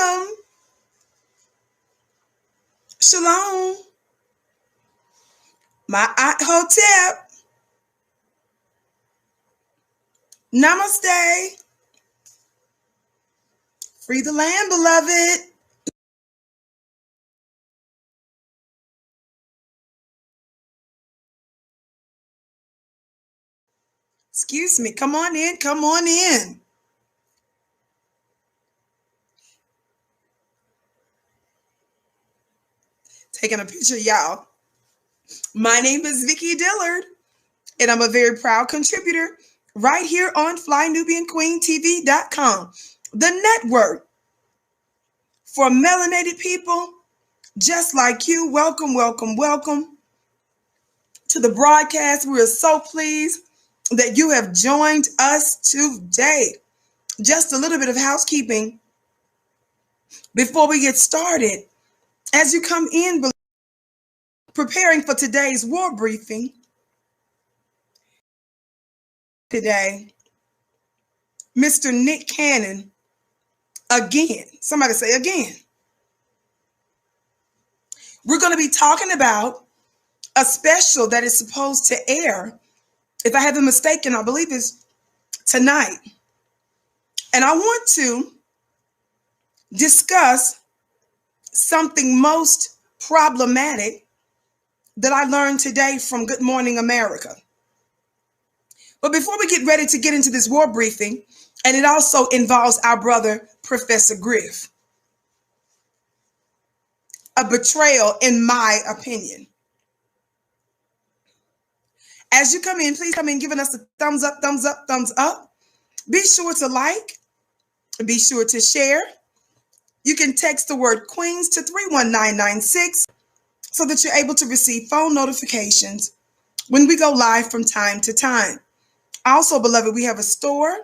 Welcome. Shalom. My Aunt Hotep. Namaste. Free the land, beloved. Excuse me. Come on in. Come on in. Taking a picture, y'all. My name is Vicki Dillard, and I'm a very proud contributor right here on FlyNubianQueenTV.com, the network for melanated people just like you. Welcome, welcome, welcome to the broadcast. We are so pleased that you have joined us today. Just a little bit of housekeeping before we get started. As you come in, preparing for today's war briefing, today, Mr. Nick Cannon, again. Somebody say again. We're going to be talking about a special that is supposed to air, if I haven't mistaken, I believe it's tonight. And I want to discuss something most problematic that I learned today from Good Morning America. But before we get ready to get into this war briefing, and it also involves our brother, Professor Griff, a betrayal, in my opinion. As you come in, please come in giving us a thumbs up, thumbs up, thumbs up. Be sure to like. Be sure to share. You can text the word Queens to 31996 so that you're able to receive phone notifications when we go live from time to time. Also, beloved, we have a store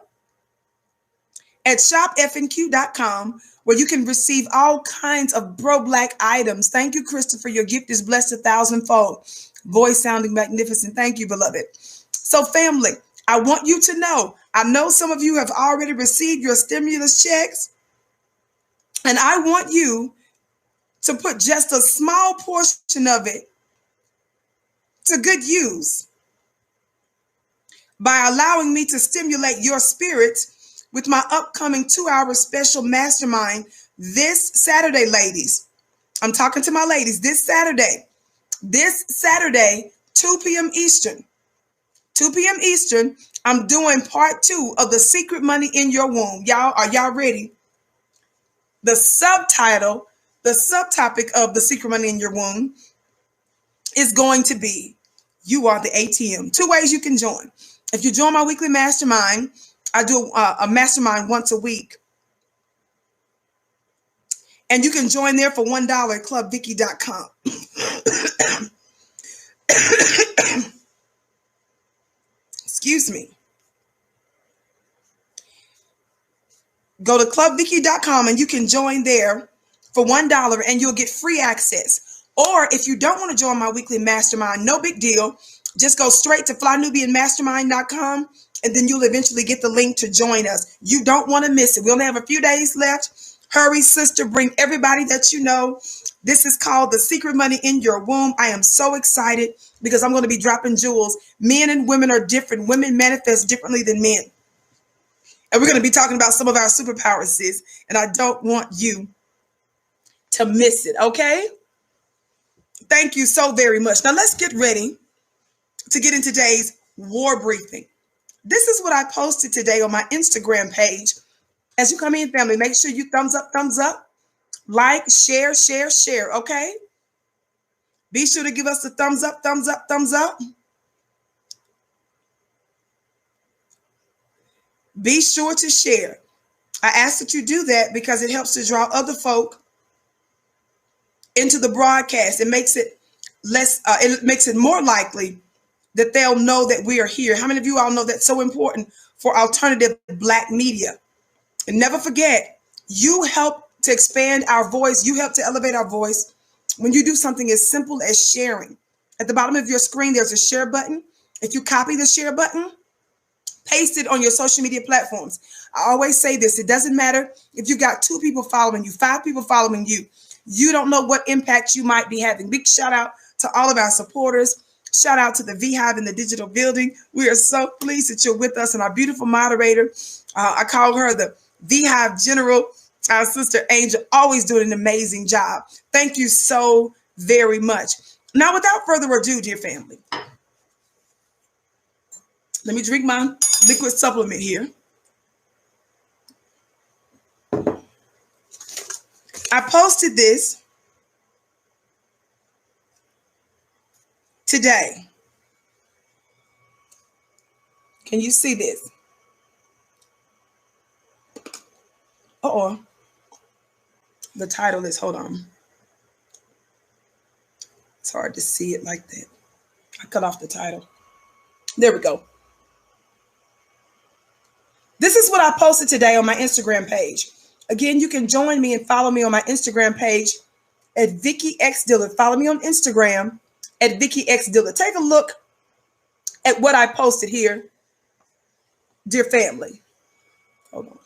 at shopfnq.com where you can receive all kinds of bro-black items. Thank you, Christopher. Your gift is blessed 1,000-fold. Voice sounding magnificent. Thank you, beloved. So, family, I want you to know, I know some of you have already received your stimulus checks, and I want you to put just a small portion of it to good use by allowing me to stimulate your spirit with my upcoming 2-hour special mastermind this Saturday, ladies. I'm talking to my ladies this Saturday, 2 p.m. Eastern. 2 p.m. Eastern, I'm doing part 2 of The Secret Money in Your Womb. Y'all, are y'all ready? The subtopic of The Secret Money in Your Womb is going to be, you are the ATM. 2 ways you can join. If you join my weekly mastermind, I do a mastermind once a week. And you can join there for $1 at clubvicky.com. Excuse me. Go to clubvicky.com and you can join there for $1 and you'll get free access. Or if you don't want to join my weekly mastermind, no big deal. Just go straight to flynubianmastermind.com and then you'll eventually get the link to join us. You don't want to miss it. We only have a few days left. Hurry, sister. Bring everybody that you know. This is called The Secret Money in Your Womb. I am so excited because I'm going to be dropping jewels. Men and women are different. Women manifest differently than men. And we're going to be talking about some of our superpowers, sis. And I don't want you to miss it, okay? Thank you so very much. Now let's get ready to get in today's war briefing. This is what I posted today on my Instagram page. As you come in, family, make sure you thumbs up, like, share, okay? Be sure to give us the thumbs up. Be sure to share. I ask that you do that because it helps to draw other folk into the broadcast. It makes it more likely that they'll know that we are here. How many of you all know that's so important for alternative Black media? And never forget, you help to expand our voice. You help to elevate our voice when you do something as simple as sharing. At the bottom of your screen, there's a share button. If you copy the share button, Paste it on your social media platforms. I always say this. It doesn't matter if you got 2 people following you, 5 people following you. You don't know what impact you might be having. Big shout out to all of our supporters. Shout out to the V-Hive in the digital building. We are so pleased that you're with us, and our beautiful moderator. I call her the V-Hive General, our sister Angel, always doing an amazing job. Thank you so very much. Now, without further ado, dear family, let me drink my liquid supplement here. I posted this today. Can you see this? Uh-oh. The title is, hold on. It's hard to see it like that. I cut off the title. There we go. This is what I posted today on my Instagram page. Again, you can join me and follow me on my Instagram page at Vicky X Diller. Follow me on Instagram at Vicky X Diller. Take a look at what I posted here, dear family. Hold on.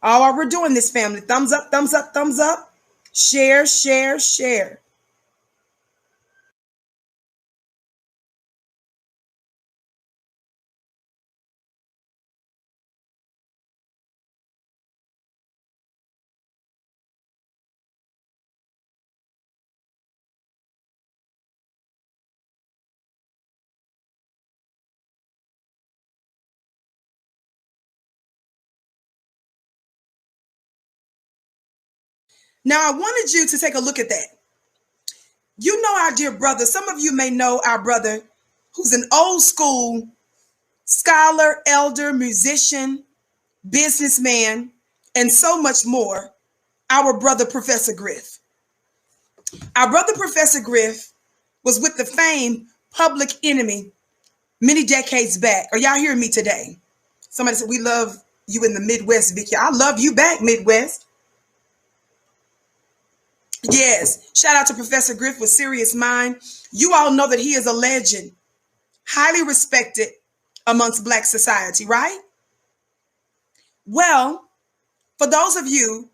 All while we're doing this, family, thumbs up, thumbs up, thumbs up. Share, share, share. Now, I wanted you to take a look at that. You know our dear brother. Some of you may know our brother, who's an old school scholar, elder, musician, businessman, and so much more, our brother, Professor Griff. Our brother, Professor Griff, was with the famed Public Enemy many decades back. Are y'all hearing me today? Somebody said, we love you in the Midwest, Vicky. I love you back, Midwest. Yes, shout out to Professor Griff with Serious Mind. You all know that he is a legend, highly respected amongst Black society, right? Well, for those of you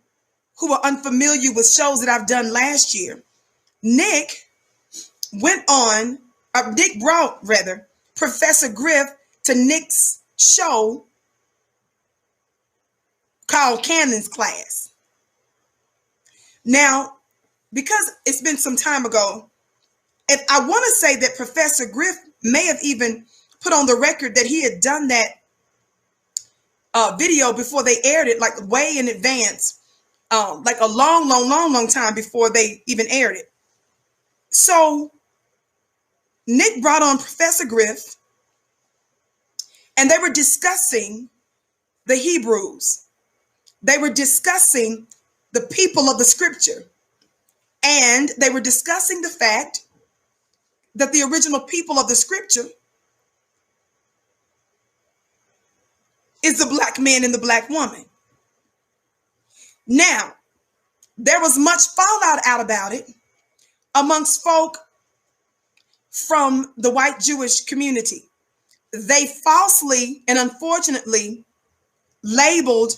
who are unfamiliar with shows that I've done last year, Nick brought Professor Griff to Nick's show called Cannon's Class. Now, because it's been some time ago, and I want to say that Professor Griff may have even put on the record that he had done that video before they aired it, like way in advance, like a long time before they even aired it. So Nick brought on Professor Griff, and they were discussing the Hebrews. They were discussing the people of the scripture. And they were discussing the fact that the original people of the scripture is the Black man and the Black woman. Now, there was much fallout out about it amongst folk from the white Jewish community. They falsely and unfortunately labeled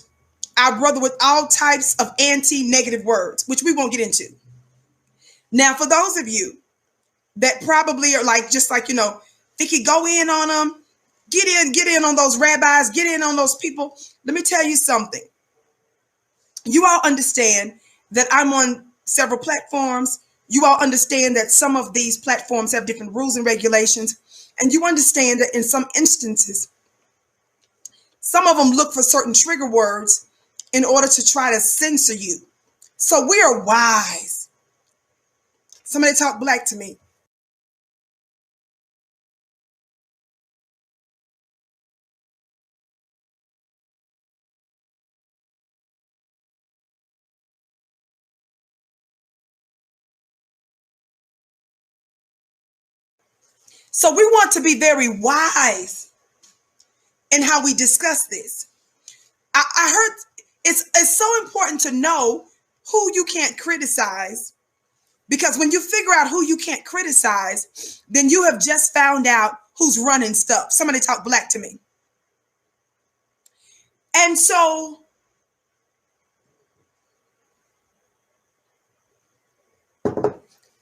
our brother with all types of anti-negative words, which we won't get into. Now, for those of you that probably are like, just like, Vicky, go in on them, get in on those rabbis, get in on those people. Let me tell you something. You all understand that I'm on several platforms. You all understand that some of these platforms have different rules and regulations. And you understand that in some instances, some of them look for certain trigger words in order to try to censor you. So we are wise. Somebody talk Black to me. So we want to be very wise in how we discuss this. I heard it's so important to know who you can't criticize, because when you figure out who you can't criticize, then you have just found out who's running stuff. Somebody talk Black to me. And so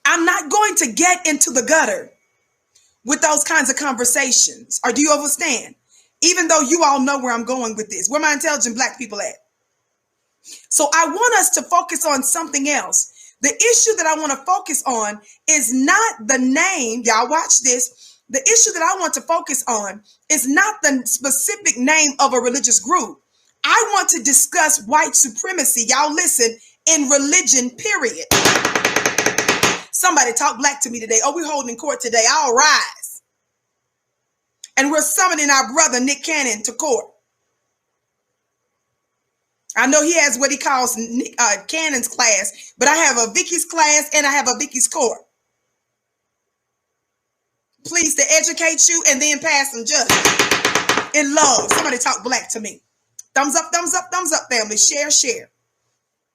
I'm not going to get into the gutter with those kinds of conversations. Or do you understand? Even though you all know where I'm going with this, where my intelligent Black people at? So I want us to focus on something else. The issue that I want to focus on is not the name. Y'all watch this. The issue that I want to focus on is not the specific name of a religious group. I want to discuss white supremacy. Y'all listen, in religion, period. Somebody talk black to me today. Oh, we're holding court today. I'll rise. And we're summoning our brother Nick Cannon to court. I know he has what he calls Cannon's class, but I have a Vicky's class and I have a Vicky's court. Pleased to educate you and then pass some judgment in love. Somebody talk black to me. Thumbs up, family. Share, share.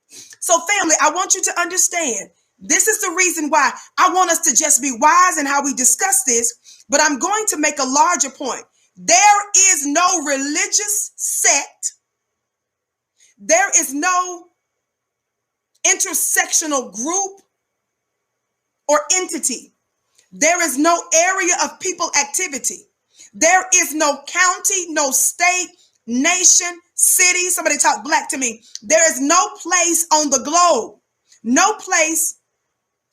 So family, I want you to understand, this is the reason why I want us to just be wise in how we discuss this, but I'm going to make a larger point. There is no religious sect. There is no intersectional group or entity. There is no area of people activity. There is no county, no state, nation, city. Somebody talk black to me. There is no place on the globe, no place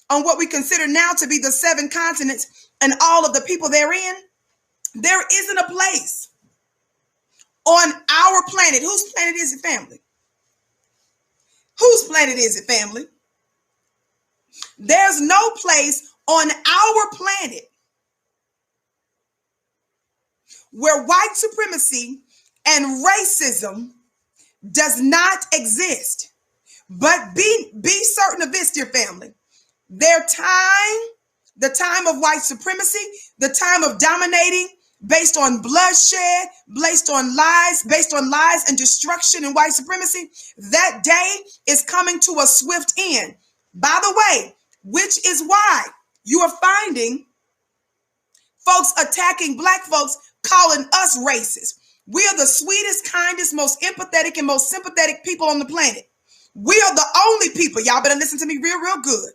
on what we consider now to be the 7 continents and all of the people therein. There isn't a place on our planet. Whose planet is it, family? Whose planet is it, family? There's no place on our planet where white supremacy and racism does not exist. But be certain of this, dear family. The time of white supremacy, the time of dominating based on bloodshed, based on lies and destruction and white supremacy, that day is coming to a swift end. By the way, which is why you are finding folks attacking black folks, calling us racist. We are the sweetest, kindest, most empathetic, and most sympathetic people on the planet. We are the only people, y'all better listen to me real good.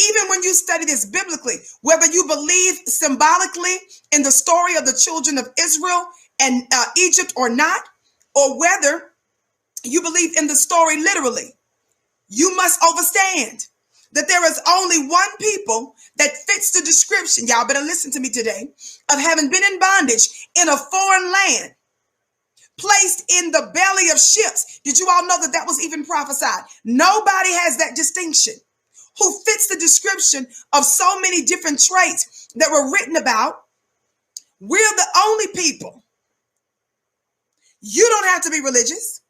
Even when you study this biblically, whether you believe symbolically in the story of the children of Israel and Egypt or not, or whether you believe in the story literally, you must understand that there is only one people that fits the description, y'all better listen to me today, of having been in bondage in a foreign land, placed in the belly of ships. Did you all know that that was even prophesied? Nobody has that distinction who fits the description of so many different traits that were written about. We're the only people. You don't have to be religious.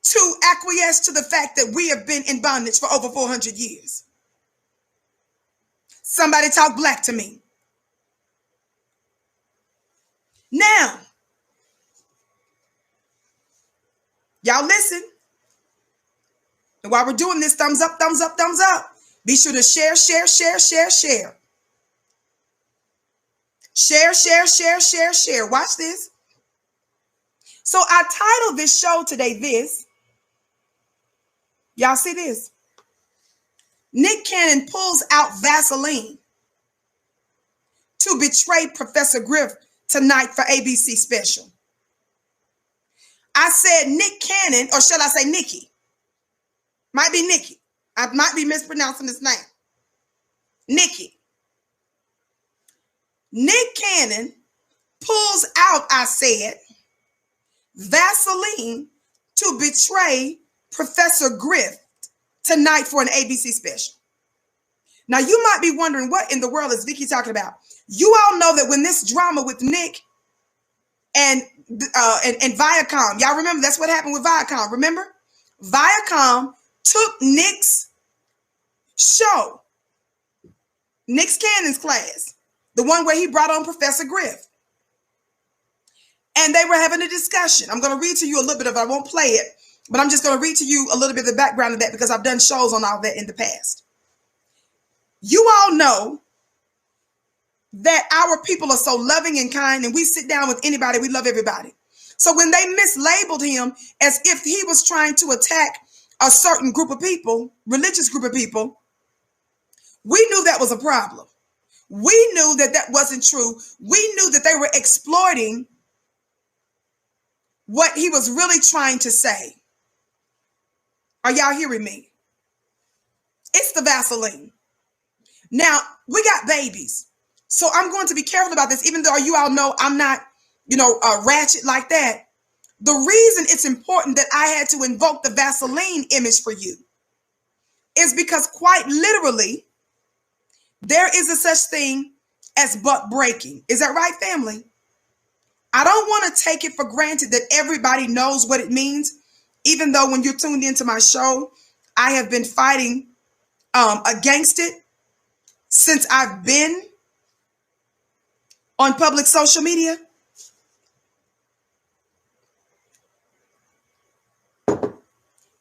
To acquiesce to the fact that we have been in bondage for over 400 years. Somebody talk black to me. Now, y'all listen. And while we're doing this, thumbs up, thumbs up, thumbs up. Be sure to share, share, share, share, share. Share, share, share, share, share. Watch this. So I titled this show today this. Y'all see this? Nick Cannon pulls out Vaseline to betray Professor Griff tonight for ABC special. I said Nick Cannon, or should I say Nikki? Might be Nikki. I might be mispronouncing his name. Nikki. Nick Cannon pulls out, I said, Vaseline to betray Professor Griff tonight for an ABC special. Now, you might be wondering, what in the world is Vicky talking about? You all know that when this drama with Nick and Viacom, y'all remember that's what happened with Viacom, remember? Viacom took Nick's show, Nick's Cannon's class, the one where he brought on Professor Griff. And they were having a discussion. I'm going to read to you a little bit of it. I won't play it, but I'm just going to read to you a little bit of the background of that because I've done shows on all that in the past. You all know that our people are so loving and kind, and we sit down with anybody, we love everybody. So when they mislabeled him as if he was trying to attack a certain group of people, religious group of people, we knew that was a problem. We knew that that wasn't true. We knew that they were exploiting what he was really trying to say. Are y'all hearing me? It's the Vaseline. Now, we got babies. So I'm going to be careful about this, even though you all know I'm not, ratchet like that. The reason it's important that I had to invoke the Vaseline image for you is because quite literally, there is a such thing as buck breaking. Is that right, family? I don't want to take it for granted that everybody knows what it means, even though when you're tuned into my show, I have been fighting against it since I've been on public social media.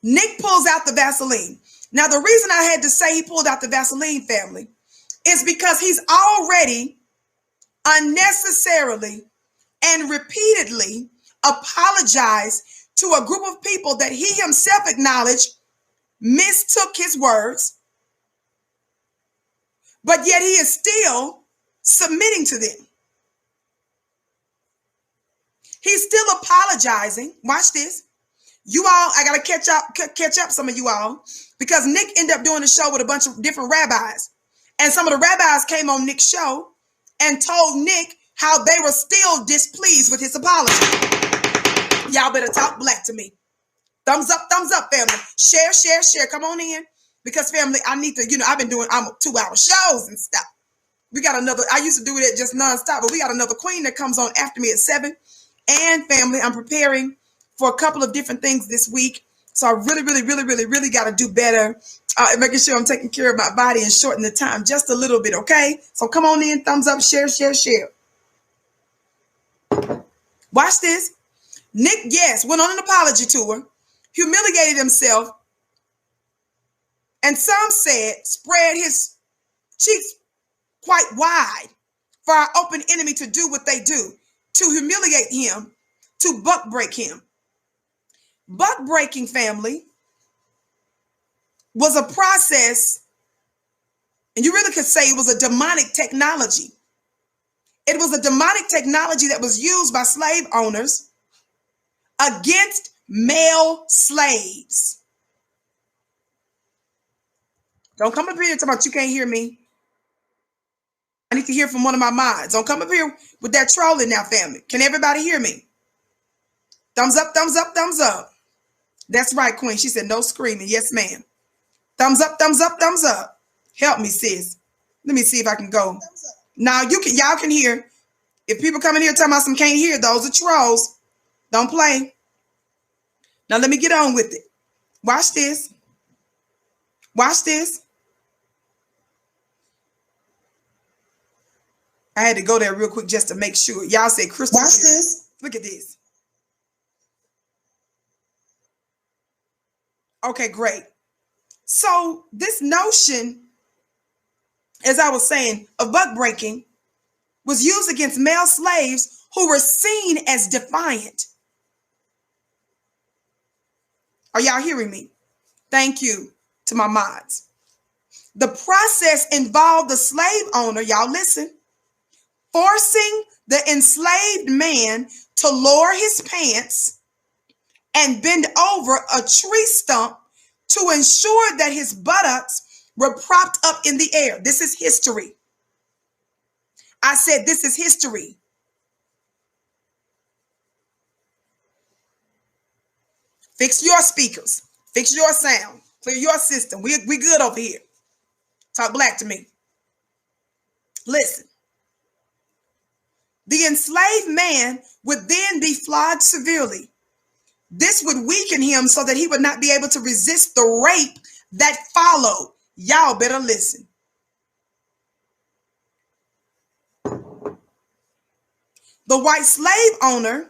Nick pulls out the Vaseline. Now, the reason I had to say he pulled out the Vaseline, family, is because he's already unnecessarily and repeatedly apologized to a group of people that he himself acknowledged mistook his words, but yet he is still submitting to them. He's still apologizing. Watch this. You all, I got to catch up some of you all, because Nick ended up doing a show with a bunch of different rabbis. And some of the rabbis came on Nick's show and told Nick how they were still displeased with his apology. Y'all better talk black to me. Thumbs up, family. Share, share, share. Come on in. Because, family, I need to, I've been doing 2-hour shows and stuff. We got another, I used to do it just nonstop, but we got another queen that comes on after me at 7. And, family, I'm preparing for a couple of different things this week. So I really got to do better making sure I'm taking care of my body and shorten the time just a little bit, okay? So come on in, thumbs up, share, share, share. Watch this. Nick, yes, went on an apology tour, humiliated himself, and some said spread his cheeks quite wide for our open enemy to do what they do, to humiliate him, to buck break him. Buck breaking, family, was a process, and you really could say it was a demonic technology. It was a demonic technology that was used by slave owners against male slaves. Don't come up here and talk about you can't hear me. I need to hear from one of my mods. Don't come up here with that trolling now, family. Can everybody hear me? Thumbs up, thumbs up, thumbs up. That's right, Queen. She said no screaming. Yes, ma'am. Thumbs up, thumbs up, thumbs up. Help me, sis. Let me see if I can go. Now y'all can hear. If people come in here talking about some can't hear, those are trolls. Don't play. Now let me get on with it. Watch this. Watch this. I had to go there real quick just to make sure. Y'all said crystal. Watch this. Look at this. Okay, great. So this notion, as I was saying, of buck breaking was used against male slaves who were seen as defiant. Are y'all hearing me? Thank you to my mods. The process involved the slave owner, y'all listen, forcing the enslaved man to lower his pants and bend over a tree stump to ensure that his buttocks were propped up in the air. This is history. I said this is history. Fix your speakers. Fix your sound. Clear your system. We good over here. Talk black to me. Listen. The enslaved man would then be flogged severely. This would weaken him so that he would not be able to resist the rape that followed. Y'all better listen. The white slave owner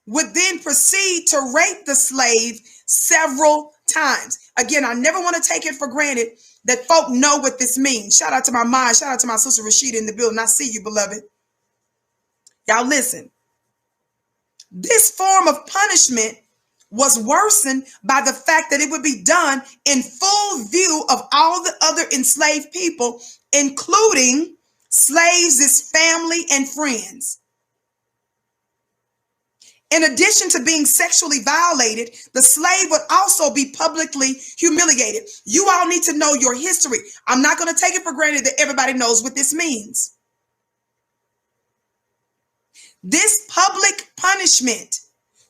would then proceed to rape the slave several times. Again, I never want to take it for granted that folk know what this means. Shout out to my mind. Shout out to my sister Rashida in the building. I see you, beloved. Y'all listen. This form of punishment was worsened by the fact that it would be done in full view of all the other enslaved people, including slaves, his family, and friends. In addition to being sexually violated, the slave would also be publicly humiliated. You all need to know your history. I'm not going to take it for granted that everybody knows what this means. This public punishment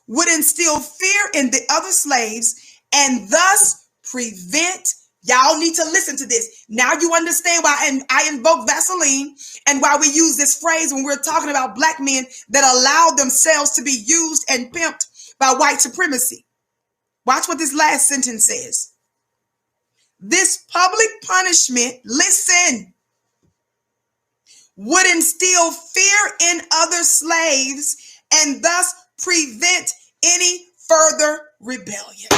would instill fear in the other slaves and thus prevent, y'all need to listen to this. Now you understand why I invoke Vaseline and why we use this phrase when we're talking about black men that allow themselves to be used and pimped by white supremacy. Watch what this last sentence says. This public punishment, listen, would instill fear in other slaves and thus prevent any further rebellion.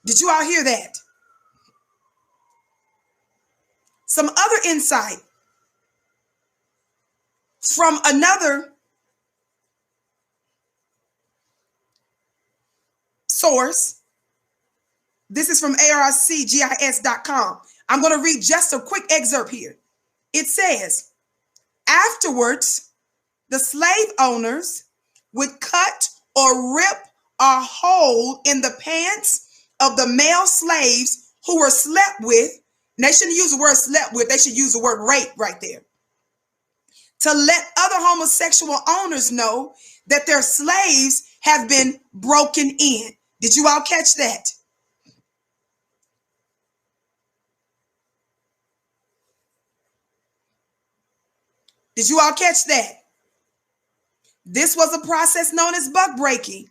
Did you all hear that? Some other insight from another source. This is from arcgis.com. I'm going to read just a quick excerpt here. It says, afterwards, the slave owners would cut or rip a hole in the pants of the male slaves who were slept with. And they shouldn't use the word slept with. They should use the word rape right there. To let other homosexual owners know that their slaves have been broken in. Did you all catch that? Did you all catch that? This was a process known as buck breaking.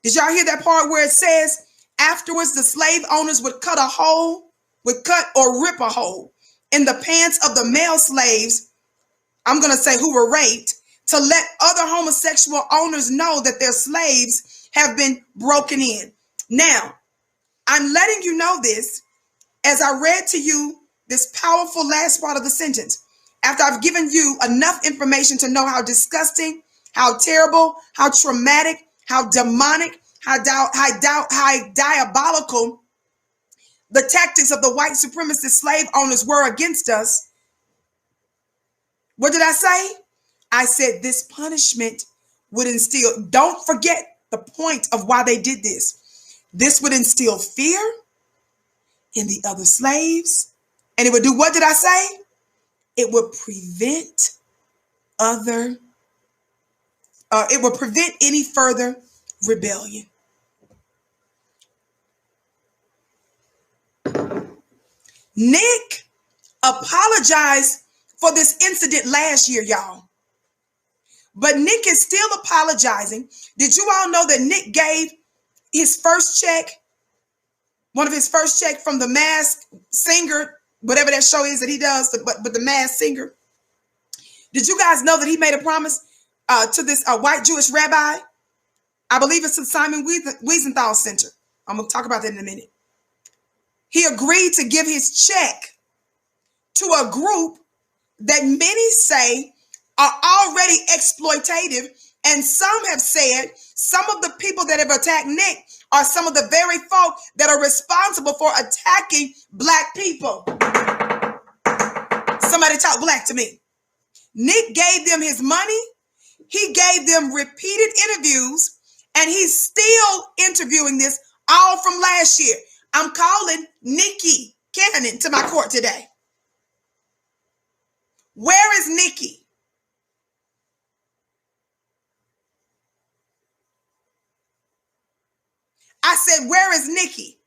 Did y'all hear that part where it says, afterwards the slave owners would cut or rip a hole in the pants of the male slaves, I'm going to say who were raped, to let other homosexual owners know that their slaves have been broken in. Now, I'm letting you know this as I read to you this powerful last part of the sentence. After I've given you enough information to know how disgusting, how terrible, how traumatic, how demonic, how diabolical the tactics of the white supremacist slave owners were against us. What did I say? I said this punishment would instill, don't forget the point of why they did this. This would instill fear in the other slaves. And it would do, what did I say? It would prevent any further rebellion. Nick apologized for this incident last year, y'all. But Nick is still apologizing. Did you all know that Nick gave his first check, one of his first check from the Masked Singer, whatever that show is that he does, but the Masked Singer? Did you guys know that he made a promise to this white Jewish rabbi? I believe it's the Simon Wiesenthal Center. I'm going to talk about that in a minute. He agreed to give his check to a group that many say are already exploitative, and some have said some of the people that have attacked Nick are some of the very folk that are responsible for attacking black people. Somebody talk black to me. Nick gave them his money. He gave them repeated interviews, and he's still interviewing this all from last year. I'm calling Nikki Cannon to my court today. Where is Nikki? I said, where is Nikki?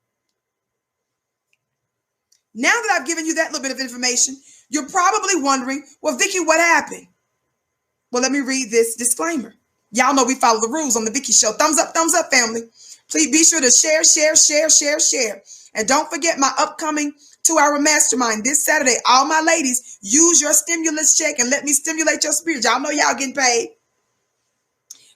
Now that I've given you that little bit of information, you're probably wondering, well, Vicki, what happened? Well, let me read this disclaimer. Y'all know we follow the rules on the Vicki Show. Thumbs up, family. Please be sure to share. And don't forget my upcoming 2-hour mastermind this Saturday. All my ladies, use your stimulus check and let me stimulate your spirit. Y'all know y'all getting paid.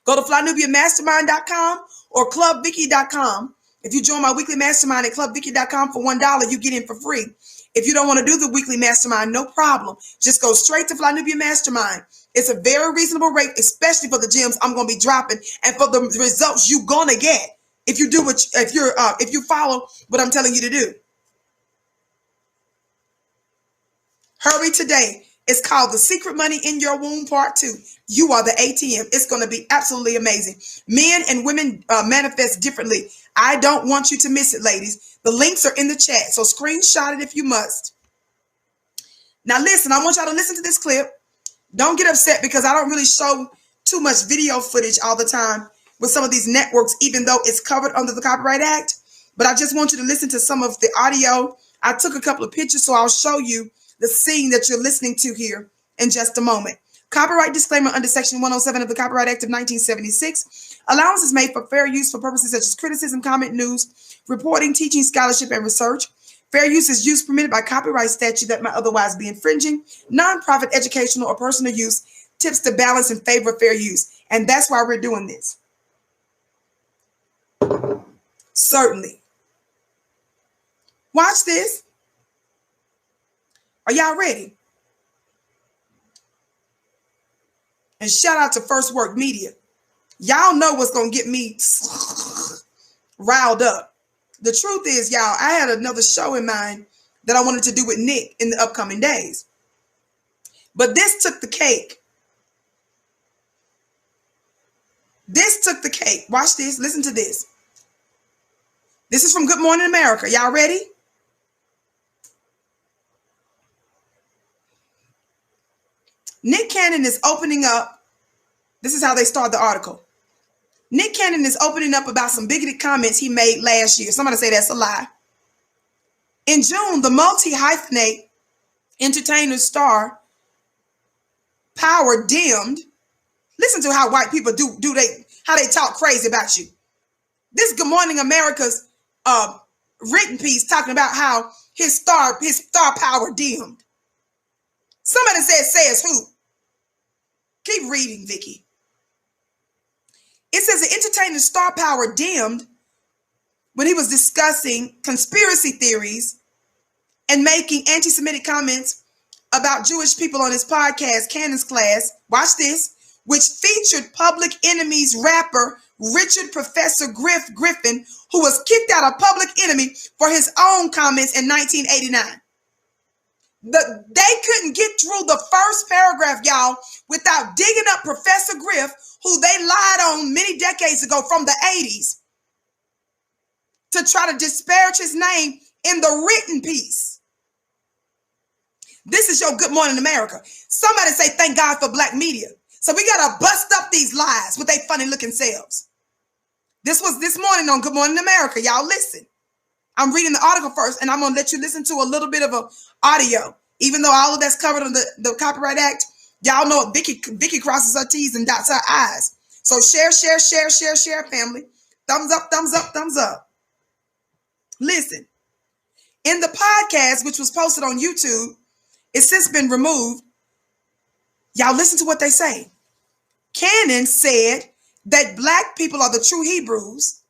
Go to flynubiamastermind.com or clubvicky.com. If you join my weekly mastermind at clubvicky.com for $1, you get in for free. If you don't want to do the weekly mastermind, no problem. Just go straight to Fly Nubia Mastermind. It's a very reasonable rate, especially for the gems I'm going to be dropping and for the results you're going to get if you do if you follow what I'm telling you to do. Hurry today. It's called The Secret Money in Your Womb Part 2. You are the ATM. It's going to be absolutely amazing. Men and women manifest differently. I don't want you to miss it, ladies. The links are in the chat, so screenshot it if you must. Now listen, I want y'all to listen to this clip. Don't get upset because I don't really show too much video footage all the time with some of these networks, even though it's covered under the Copyright Act. But I just want you to listen to some of the audio. I took a couple of pictures, so I'll show you the scene that you're listening to here in just a moment. Copyright disclaimer under Section 107 of the Copyright Act of 1976. Allowance is made for fair use for purposes such as criticism, comment, news, reporting, teaching, scholarship, and research. Fair use is use permitted by copyright statute that might otherwise be infringing. Non-profit, educational, or personal use tips to balance in favor of fair use. And that's why we're doing this. Certainly. Watch this. Are y'all ready? And shout out to First Work Media. Y'all know what's going to get me riled up. The truth is, y'all, I had another show in mind that I wanted to do with Nick in the upcoming days. But this took the cake. This took the cake. Watch this. Listen to this. This is from Good Morning America. Y'all ready? Nick Cannon is opening up. This is how they start the article. Nick Cannon is opening up about some bigoted comments he made last year. Somebody say that's a lie. In June, the multi-hyphenate entertainer star power dimmed. Listen to how white people how they talk crazy about you. This Good Morning America's written piece talking about how his star power dimmed. Somebody says who? Keep reading, Vicky. It says the entertainer's star power dimmed when he was discussing conspiracy theories and making anti-Semitic comments about Jewish people on his podcast, Cannon's Class. Watch this, which featured Public Enemy's rapper Richard Professor Griffin, who was kicked out of Public Enemy for his own comments in 1989. They couldn't get through the first paragraph, y'all, without digging up Professor Griff, who they lied on many decades ago from the 80s, to try to disparage his name in the written piece. This is your Good Morning America. Somebody say thank God for black media. So we got to bust up these lies with their funny looking selves. This was this morning on Good Morning America. Y'all listen. I'm reading the article first, and I'm going to let you listen to a little bit of a audio. Even though all of that's covered under the Copyright Act, y'all know Vicky crosses her T's and dots her I's. So share, family. Thumbs up, thumbs up, thumbs up. Listen. In the podcast, which was posted on YouTube, it's since been removed. Y'all listen to what they say. Cannon said that black people are the true Hebrews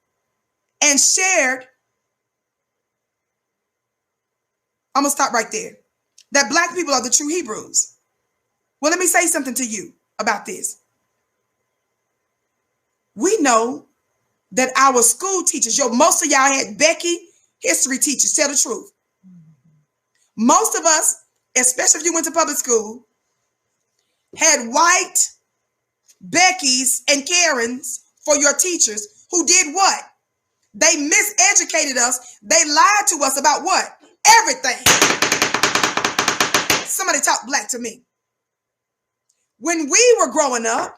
and shared. I'm going to stop right there. That black people are the true Hebrews. Well, let me say something to you about this. We know that our school teachers, most of y'all had Becky history teachers, tell the truth. Most of us, especially if you went to public school, had white Beckys and Karens for your teachers who did what? They miseducated us. They lied to us about what? Everything. Somebody talk black to me. When we were growing up,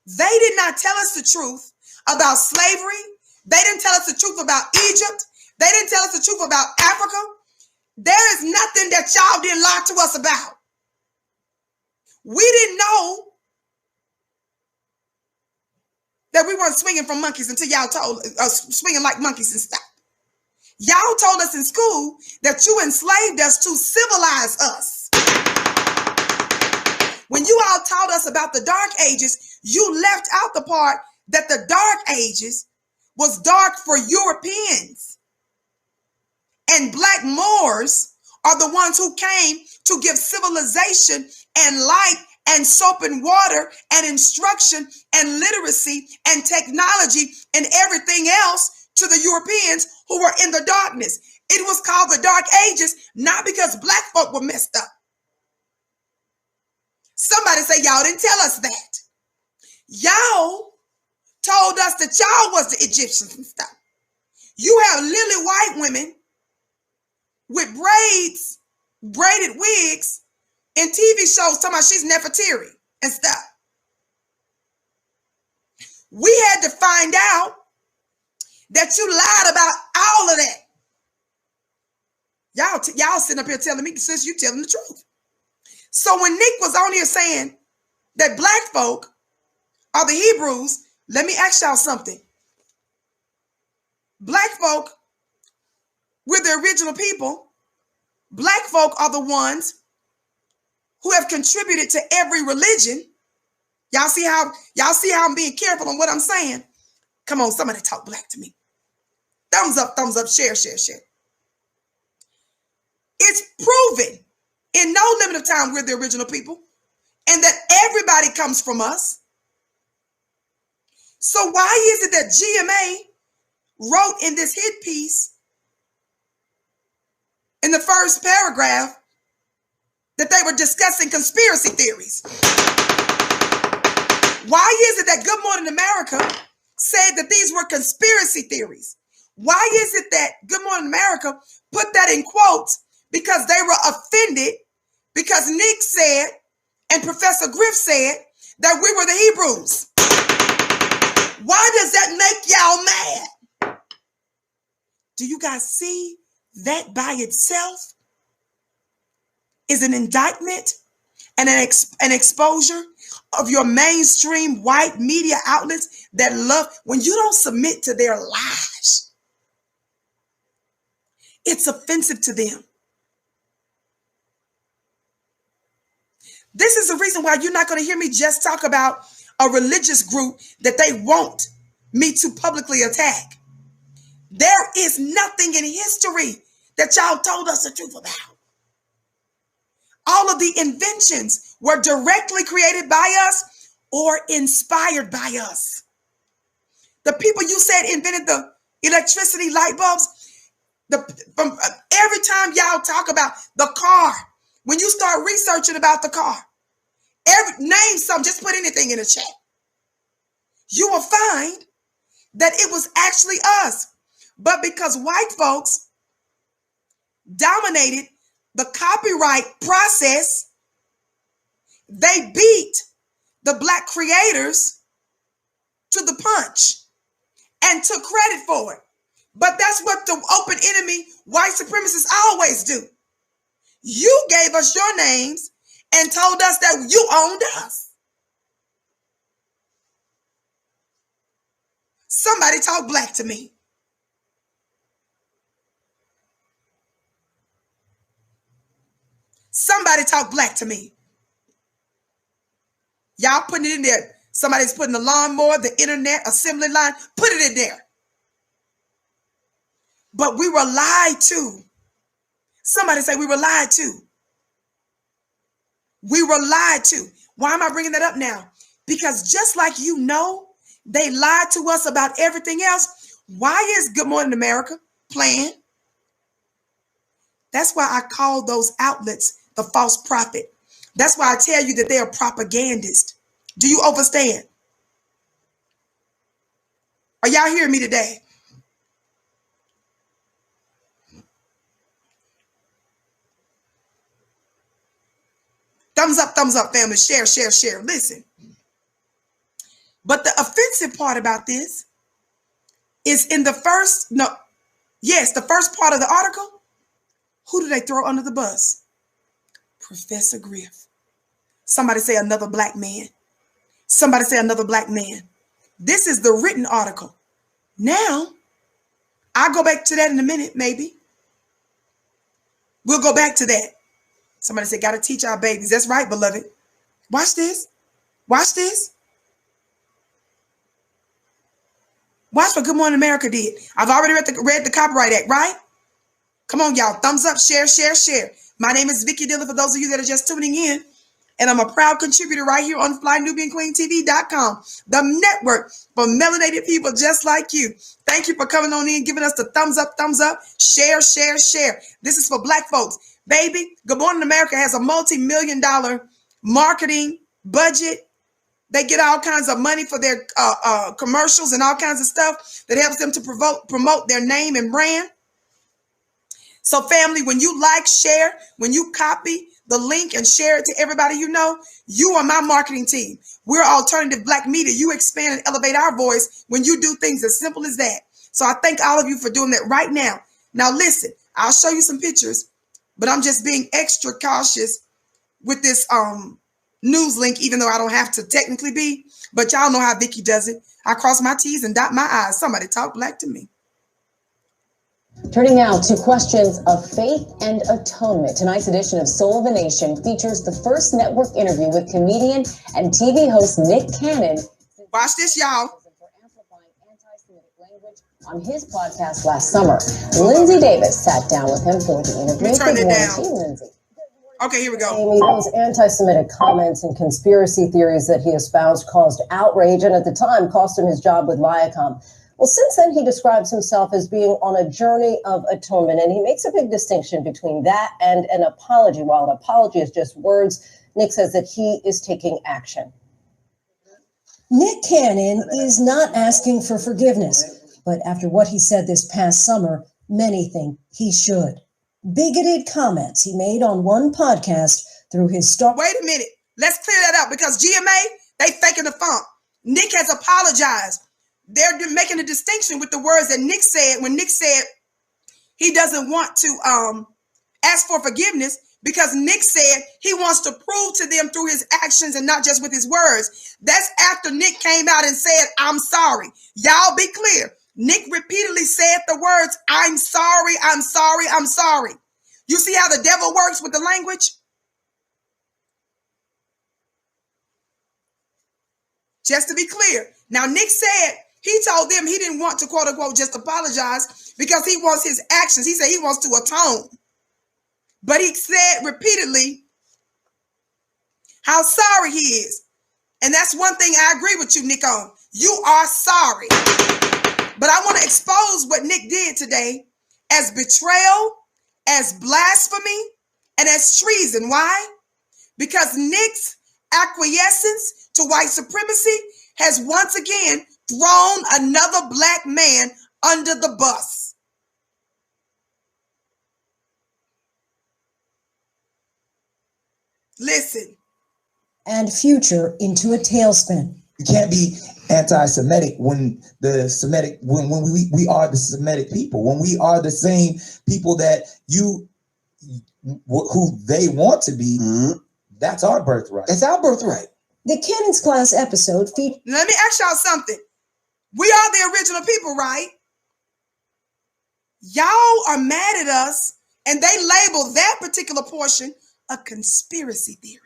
they did not tell us the truth about slavery. They didn't tell us the truth about Egypt. They didn't tell us the truth about Africa. There is nothing that y'all didn't lie to us about. We didn't know that we weren't swinging from monkeys until y'all told us swinging like monkeys and stuff. Y'all told us in school that you enslaved us to civilize us. When you all taught us about the Dark Ages, you left out the part that the Dark Ages was dark for Europeans. And Black Moors are the ones who came to give civilization and light and soap and water and instruction and literacy and technology and everything else to the Europeans who were in the darkness. It was called the Dark Ages, not because Black folk were messed up. Somebody say, y'all didn't tell us that. Y'all told us that y'all was the Egyptians and stuff. You have lily white women with braids, braided wigs, in TV shows talking about she's Nefertiti and stuff. We had to find out that you lied about all of that. Y'all sitting up here telling me, sis, you telling the truth. So when Nick was on here saying that Black folk are the Hebrews, let me ask y'all something. Black folk, we're the original people. Black folk are the ones who have contributed to every religion. Y'all see how I'm being careful on what I'm saying? Come on, somebody talk Black to me. Thumbs up, share. It's proven in no limit of time we're the original people and that everybody comes from us. So why is it that GMA wrote in this hit piece in the first paragraph that they were discussing conspiracy theories? Why is it that Good Morning America said that these were conspiracy theories? Why is it that Good Morning America put that in quotes? Because they were offended because Nick said and Professor Griff said that we were the Hebrews. Why does that make y'all mad? Do you guys see that by itself is an indictment and an exposure of your mainstream white media outlets that love when you don't submit to their lies? It's offensive to them. This is the reason why you're not going to hear me just talk about a religious group that they want me to publicly attack. There is nothing in history that y'all told us the truth about. All of the inventions were directly created by us or inspired by us. The people you said invented the electricity light bulbs, every time y'all talk about the car, when you start researching about the car, name something, just put anything in the chat. You will find that it was actually us. But because white folks dominated the copyright process, they beat the Black creators to the punch and took credit for it. But that's what the open enemy white supremacists always do. You gave us your names and told us that you owned us. Somebody talk Black to me. Somebody talk Black to me. Y'all putting it in there. Somebody's putting the lawnmower, the internet, assembly line, put it in there. But we were lied to. Somebody say we were lied to. We were lied to. Why am I bringing that up now? Because just like you know, they lied to us about everything else. Why is Good Morning America playing? That's why I call those outlets the false prophet. That's why I tell you that they are propagandists. Do you understand? Are y'all hearing me today? Thumbs up, family. Share. Listen. But the offensive part about this is in the first part of the article. Who do they throw under the bus? Professor Griff. Somebody say another Black man. Somebody say another Black man. This is the written article. Now, I'll go back to that in a minute, maybe. We'll go back to that. Somebody said, got to teach our babies. That's right, beloved. Watch this. Watch this. Watch what Good Morning America did. I've already read the Copyright Act, right? Come on, y'all. Thumbs up, share, share, share. My name is Vicky Dillon for those of you that are just tuning in. And I'm a proud contributor right here on FlyNubianQueenTV.com, the network for melanated people just like you. Thank you for coming on in, giving us the thumbs up, share, share, share. This is for Black folks. Baby, Good Morning America has a multi-million-dollar marketing budget. They get all kinds of money for their commercials and all kinds of stuff that helps them to promote their name and brand. So family, when you like, share, when you copy the link and share it to everybody you know, you are my marketing team. We're alternative Black media. You expand and elevate our voice when you do things as simple as that. So I thank all of you for doing that right now. Now listen, I'll show you some pictures, but I'm just being extra cautious with this news link, even though I don't have to technically be. But y'all know how Vicky does it. I cross my T's and dot my I's. Somebody talk Black to me. Turning now to questions of faith and atonement. Tonight's edition of Soul of the Nation features the first network interview with comedian and TV host Nick Cannon. Watch this, y'all. For amplifying anti-Semitic language on his podcast last summer. Lindsay Davis sat down with him for the interview. Turn it down. Lindsay. Okay, here we go. Amy, those anti-Semitic comments and conspiracy theories that he espoused caused outrage and at the time cost him his job with Viacom. Well, since then, he describes himself as being on a journey of atonement, and he makes a big distinction between that and an apology. While an apology is just words, Nick says that he is taking action. Nick Cannon is not asking for forgiveness, but after what he said this past summer, many think he should. Bigoted comments he made on one podcast through his star. Wait a minute. Let's clear that up because GMA, they faking the funk. Nick has apologized. They're making a distinction with the words that Nick said when Nick said he doesn't want to ask for forgiveness because Nick said he wants to prove to them through his actions and not just with his words. That's after Nick came out and said, I'm sorry. Y'all be clear. Nick repeatedly said the words, I'm sorry, I'm sorry, I'm sorry. You see how the devil works with the language? Just to be clear. Now, Nick said, he told them he didn't want to, quote unquote, just apologize because he wants his actions. He said he wants to atone. But he said repeatedly how sorry he is. And that's one thing I agree with you, Nick, on. You are sorry. But I want to expose what Nick did today as betrayal, as blasphemy, and as treason. Why? Because Nick's acquiescence to white supremacy has once again thrown another Black man under the bus. Listen. And future into a tailspin. You can't be anti-Semitic when the Semitic, when we are the Semitic people, when we are the same people that who they want to be. Mm-hmm. That's our birthright. It's our birthright. The Cannon's Class episode featured. Let me ask y'all something. We are the original people, right? Y'all are mad at us, and they label that particular portion a conspiracy theory.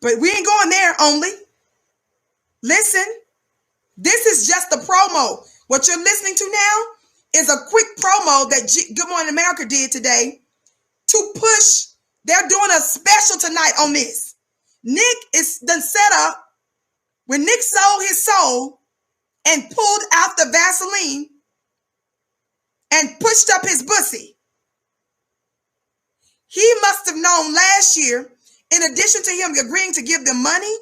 But we ain't going there only. Listen, this is just the promo. What you're listening to now is a quick promo that Good Morning America did today to push. They're doing a special tonight on this. Nick is done set up when Nick sold his soul and pulled out the Vaseline and pushed up his pussy. He must have known last year, in addition to him agreeing to give them money,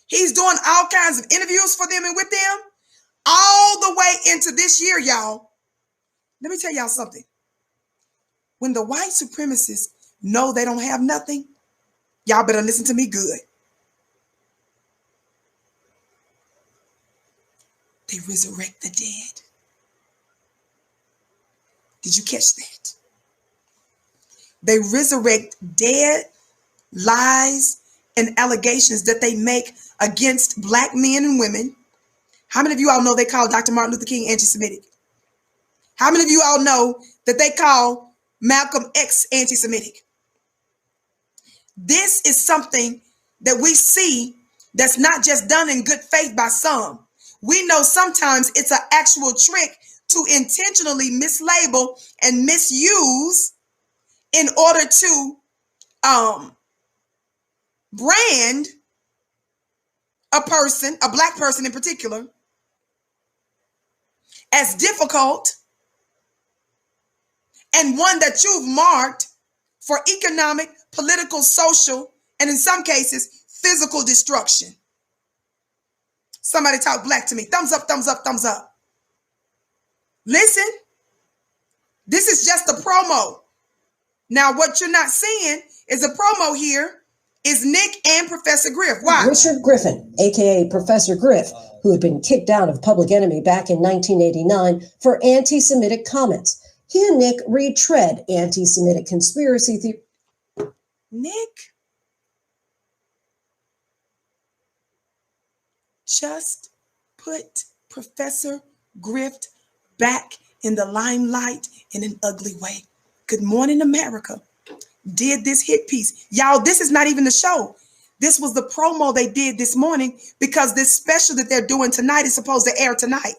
he's doing all kinds of interviews for them and with them all the way into this year, y'all. Let me tell y'all something. When the white supremacists know they don't have nothing, y'all better listen to me good. They resurrect the dead. Did you catch that? They resurrect dead lies and allegations that they make against Black men and women. How many of you all know they call Dr. Martin Luther King anti-Semitic? How many of you all know that they call Malcolm X anti-Semitic? This is something that we see that's not just done in good faith by some. We know sometimes it's an actual trick to intentionally mislabel and misuse in order to brand a person, a Black person in particular, as difficult and one that you've marked for economic, political, social, and in some cases, physical destruction. Somebody talk Black to me. Thumbs up, thumbs up, thumbs up. Listen, this is just a promo. Now, what you're not seeing is a promo here is Nick and Professor Griff. Why? Richard Griffin, aka Professor Griff, who had been kicked out of Public Enemy back in 1989 for anti-Semitic comments. He and Nick retread anti-Semitic conspiracy theory. Nick just put Professor Griff back in the limelight in an ugly way. Good Morning America did this hit piece. Y'all, this is not even the show. This was the promo they did this morning because this special that they're doing tonight is supposed to air tonight.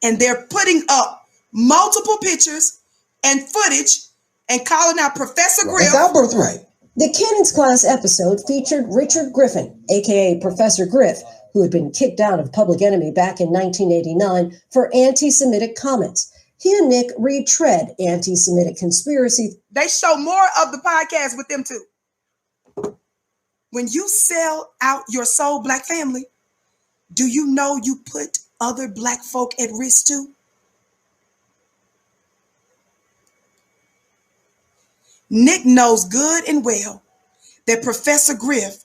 And they're putting up multiple pictures and footage and calling out Professor Griff. It's our birthright. The Cannon's Class episode featured Richard Griffin, aka Professor Griff, who had been kicked out of Public Enemy back in 1989 for anti-Semitic comments. He and Nick retread anti-Semitic conspiracy. They show more of the podcast with them too. When you sell out your soul, Black family, do you know you put other Black folk at risk too? Nick knows good and well that Professor Griff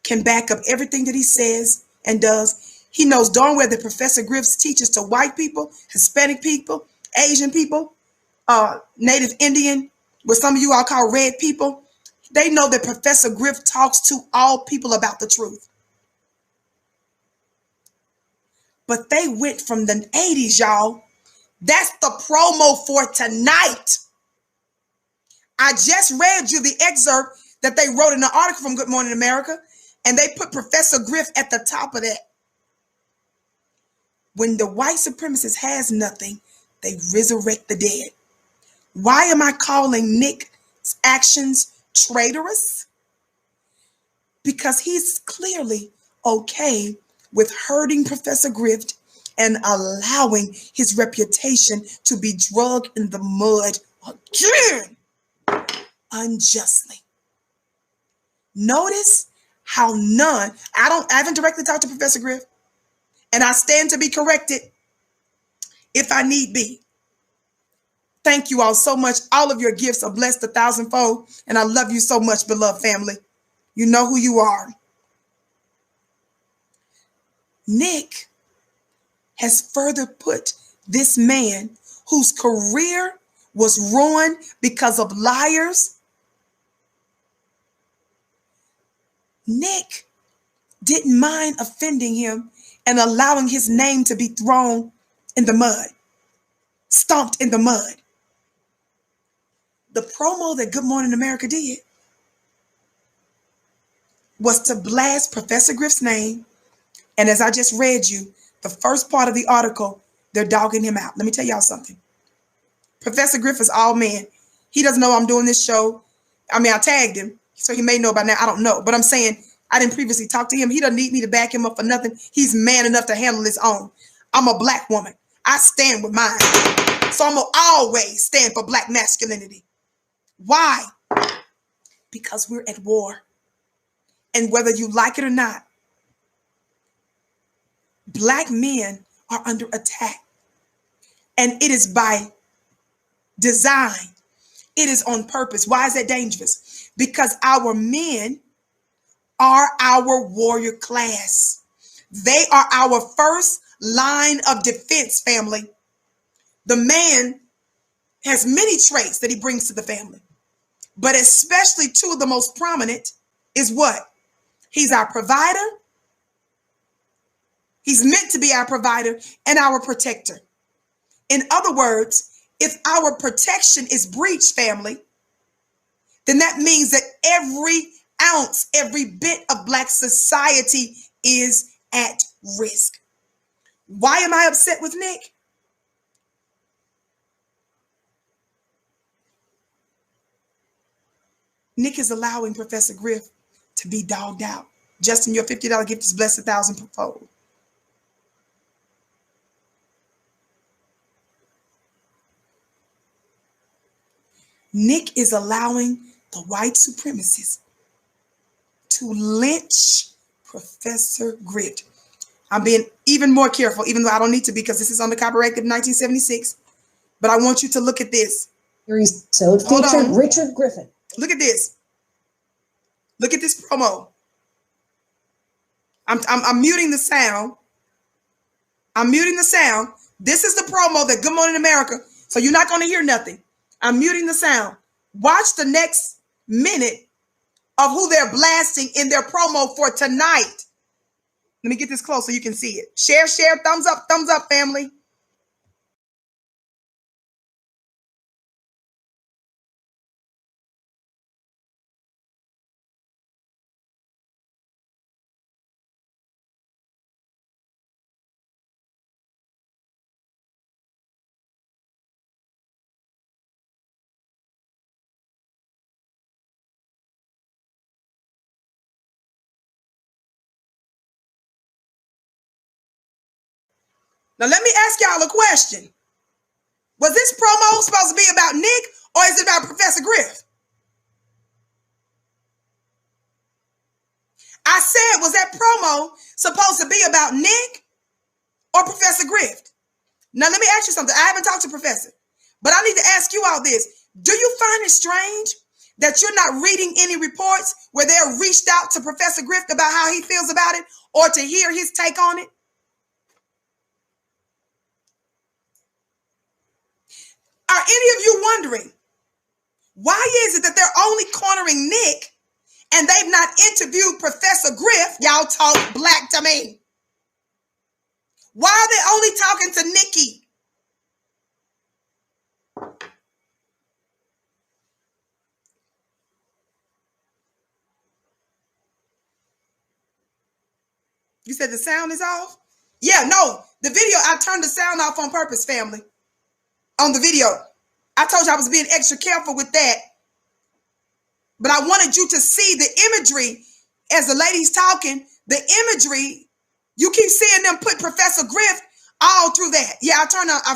can back up everything that he says and does. He knows darn well that Professor Griff teaches to white people, Hispanic people, Asian people, Native Indian, what some of you all call red people. They know that Professor Griff talks to all people about the truth. But they went from the 80s, y'all. That's the promo for tonight. I just read you the excerpt that they wrote in the article from Good Morning America, and they put Professor Griff at the top of that. When the white supremacist has nothing, they resurrect the dead. Why am I calling Nick's actions traitorous? Because he's clearly okay with hurting Professor Griff and allowing his reputation to be dragged in the mud again, unjustly. Notice how I haven't directly talked to Professor Griff, and I stand to be corrected if I need be. Thank you all so much. All of your gifts are blessed 1,000-fold, and I love you so much, beloved family. You know who you are. Nick has further put this man whose career was ruined because of liars. Nick didn't mind offending him and allowing his name to be thrown in the mud, stomped in the mud. The promo that Good Morning America did was to blast Professor Griff's name. And as I just read you, the first part of the article, they're dogging him out. Let me tell y'all something. Professor Griff is all man. He doesn't know I'm doing this show. I mean, I tagged him, so he may know by now. I don't know. But I'm saying I didn't previously talk to him. He doesn't need me to back him up for nothing. He's man enough to handle his own. I'm a Black woman. I stand with mine. So I'm going to always stand for Black masculinity. Why? Because we're at war. And whether you like it or not, Black men are under attack. And it is by design. It is on purpose. Why is that dangerous? Because our men are our warrior class. They are our first line of defense, family. The man has many traits that he brings to the family. but especially two of the most prominent is what? He's our provider. He's meant to be our provider and our protector. In other words, if our protection is breached, family, then that means that every ounce, every bit of Black society is at risk. Why am I upset with Nick? Nick is allowing Professor Griff to be dogged out. Justin, your $50 gift is blessed 1,000-fold. Nick is allowing the white supremacists to lynch Professor Griff. I'm being even more careful, even though I don't need to be, because this is on the Copyright Act of 1976. But I want you to look at this. So it featured Richard Griffin. Look at this. Look at this promo. I'm muting the sound. I'm muting the sound. This is the promo that Good Morning America. So you're not going to hear nothing. I'm muting the sound. Watch the next minute of who they're blasting in their promo for tonight. Let me get this close so you can see it. Share, thumbs up, family. Now, let me ask y'all a question. Was this promo supposed to be about Nick, or is it about Professor Griff? I said, was that promo supposed to be about Nick or Professor Griff? Now, let me ask you something. I haven't talked to Professor, but I need to ask you all this. Do you find it strange that you're not reading any reports where they're reached out to Professor Griff about how he feels about it, or to hear his take on it? Are any of you wondering, why is it that they're only cornering Nick and they've not interviewed Professor Griff? Y'all talk Black to me. Why are they only talking to Nikki? You said the sound is off? Yeah, no, the video, I turned the sound off on purpose, family. On the video. I told you I was being extra careful with that. But I wanted you to see the imagery as the lady's talking, the imagery. You keep seeing them put Professor Griff all through that. Yeah, I've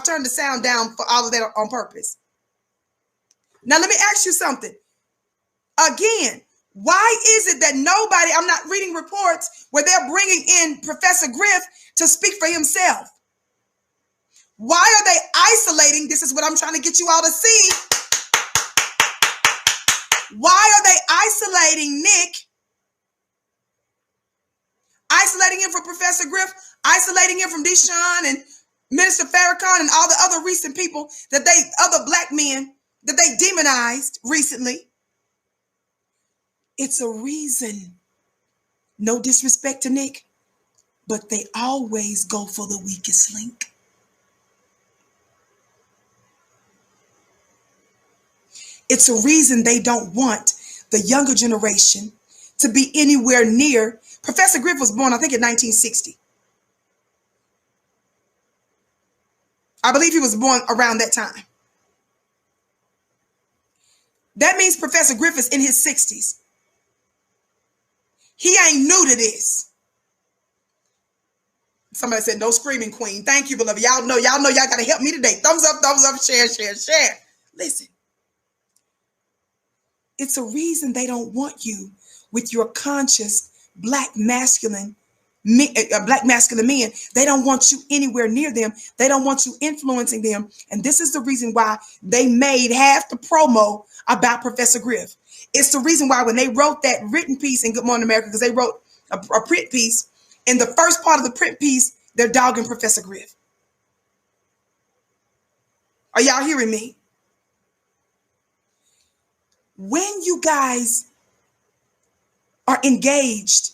turned the sound down for all of that on purpose. Now, let me ask you something. Again, why is it that nobody, I'm not reading reports where they're bringing in Professor Griff to speak for himself? Why are they isolating? This is what I'm trying to get you all to see. Why are they isolating Nick? Isolating him from Professor Griff, isolating him from Deshaun and Minister Farrakhan and all the other recent people other Black men that they demonized recently. It's a reason. No disrespect to Nick, but they always go for the weakest link. It's a reason they don't want the younger generation to be anywhere near. Professor Griff was born, I think, in 1960. I believe he was born around that time. That means Professor Griff is in his 60s. He ain't new to this. Somebody said, no screaming queen. Thank you, beloved. Y'all know y'all got to help me today. Thumbs up, share. Listen. It's a reason they don't want you with your conscious black masculine men. They don't want you anywhere near them. They don't want you influencing them. And this is the reason why they made half the promo about Professor Griff. It's the reason why when they wrote that written piece in Good Morning America, because they wrote a print piece, in the first part of the print piece, they're dogging Professor Griff. Are y'all hearing me? when you guys are engaged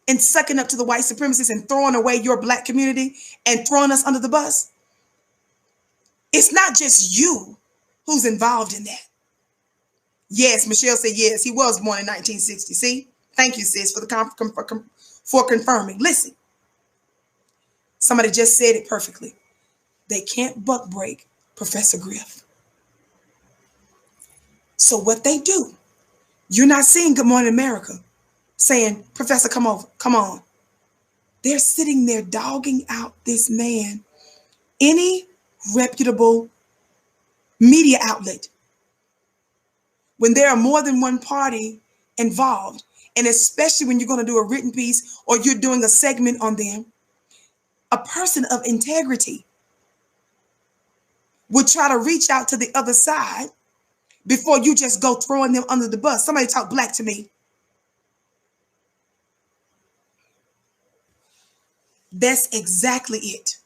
in sucking up to the white supremacists and throwing away your black community and throwing us under the bus, it's not just you who's involved in that. Yes, Michelle said yes, he was born in 1960. See? Thank you, sis, for confirming. Listen, somebody just said it perfectly. They can't buck break Professor Griff. So what they do, you're not seeing Good Morning America saying, Professor, come over, come on. They're sitting there dogging out this man. Any reputable media outlet, when there are more than one party involved, and especially when you're going to do a written piece or you're doing a segment on them, a person of integrity would try to reach out to the other side before you just go throwing them under the bus. Somebody talk black to me. That's exactly it.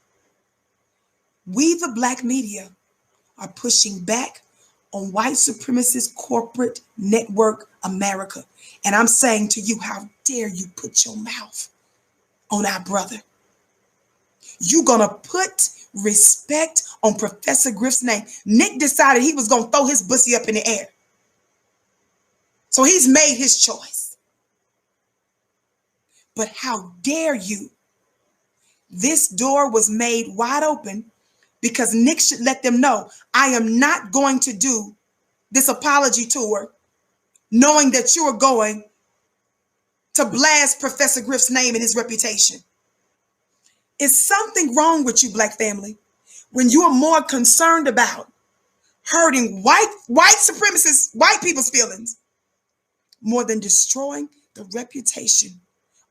We, the black media, are pushing back on white supremacist corporate network America. And I'm saying to you, how dare you put your mouth on our brother? You're going to put respect on Professor Griff's name. Nick decided he was going to throw his pussy up in the air. So he's made his choice. But how dare you? This door was made wide open because Nick should let them know, I am not going to do this apology tour knowing that you are going to blast Professor Griff's name and his reputation. Is something wrong with you, black family, when you are more concerned about hurting white supremacists, white people's feelings, more than destroying the reputation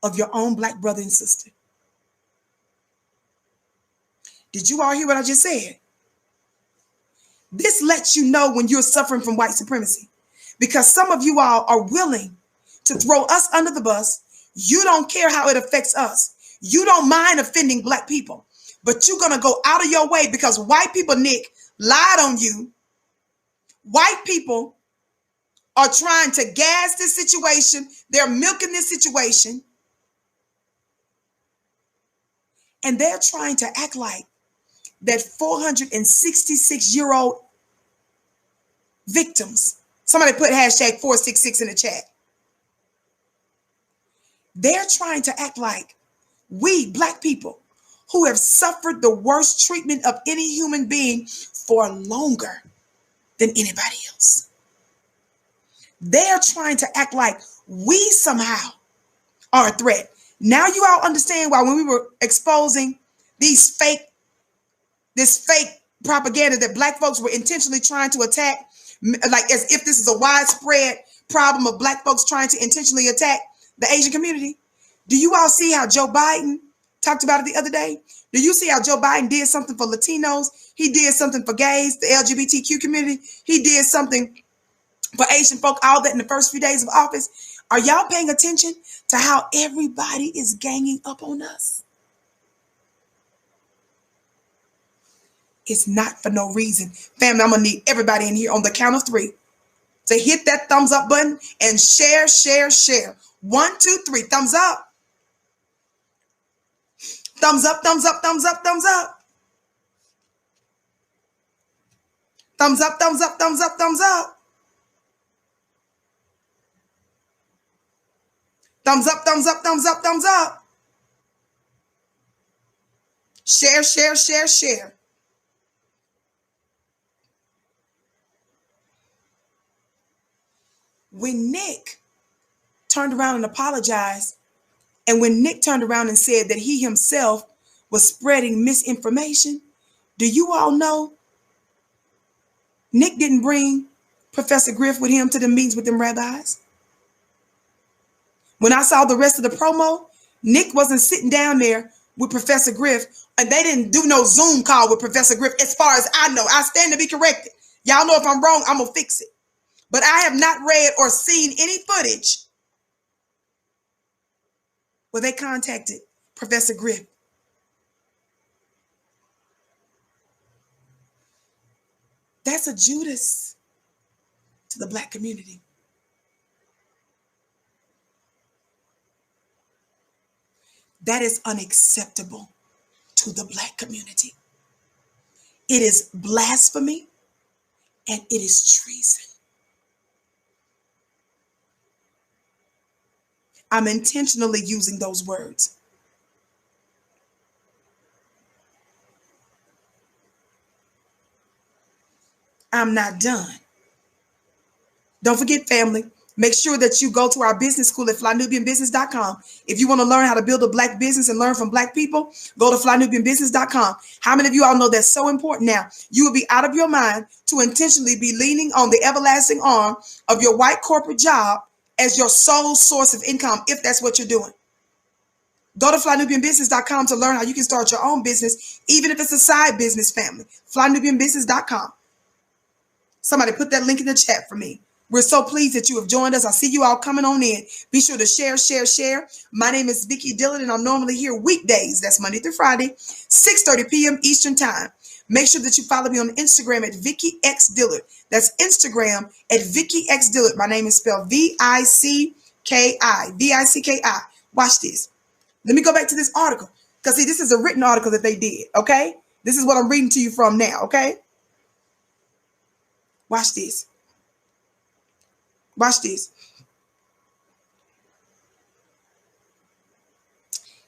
of your own black brother and sister? Did you all hear what I just said? This lets you know when you're suffering from white supremacy, because some of you all are willing to throw us under the bus. You don't care how it affects us. You don't mind offending black people, but you're going to go out of your way because white people, Nick, lied on you. White people are trying to gas this situation. They're milking this situation. And they're trying to act like that 466-year-old victims. Somebody put hashtag 466 in the chat. They're trying to act like we, black people, who have suffered the worst treatment of any human being for longer than anybody else. They're trying to act like we somehow are a threat. Now you all understand why when we were exposing this fake propaganda that black folks were intentionally trying to attack, like as if this is a widespread problem of black folks trying to intentionally attack the Asian community. Do you all see how Joe Biden talked about it the other day? Do you see how Joe Biden did something for Latinos? He did something for gays, the LGBTQ community. He did something for Asian folk, all that in the first few days of office. Are y'all paying attention to how everybody is ganging up on us? It's not for no reason. Family, I'm going to need everybody in here on the count of 3 to hit that thumbs up button and share, share, share. 1, 2, 3, thumbs up. Thumbs up, thumbs up, thumbs up, thumbs up. Thumbs up, thumbs up, thumbs up, thumbs up. Thumbs up, thumbs up, thumbs up, thumbs up. Share, share, share, share. When Nick turned around and apologized, and when Nick turned around and said that he himself was spreading misinformation, do you all know Nick didn't bring Professor Griff with him to the meetings with them rabbis? When I saw the rest of the promo, Nick wasn't sitting down there with Professor Griff, and they didn't do no Zoom call with Professor Griff as far as I know. I stand to be corrected. Y'all know if I'm wrong, I'm going to fix it. But I have not read or seen any footage where they contacted Professor Griff. That's a Judas to the black community. That is unacceptable to the Black community. It is blasphemy and it is treason. I'm intentionally using those words. I'm not done. Don't forget, family, make sure that you go to our business school at flynubianbusiness.com. If you want to learn how to build a Black business and learn from Black people, go to flynubianbusiness.com. How many of you all know that's so important now? You will be out of your mind to intentionally be leaning on the everlasting arm of your white corporate job as your sole source of income, if that's what you're doing. Go to flynubianbusiness.com to learn how you can start your own business, even if it's a side business, family. flynubianbusiness.com. Somebody put that link in the chat for me. We're so pleased that you have joined us. I see you all coming on in. Be sure to share. My name is Vicki Dillard, and I'm normally here weekdays. That's Monday through Friday, 6:30 p.m. Eastern Time. Make sure that you follow me on Instagram at Vicki X Dillard. That's Instagram at Vicki X Dillard. My name is spelled Vicki. Vicki. Watch this. Let me go back to this article. Because, see, this is a written article that they did, okay? This is what I'm reading to you from now, okay? Watch this. Watch this.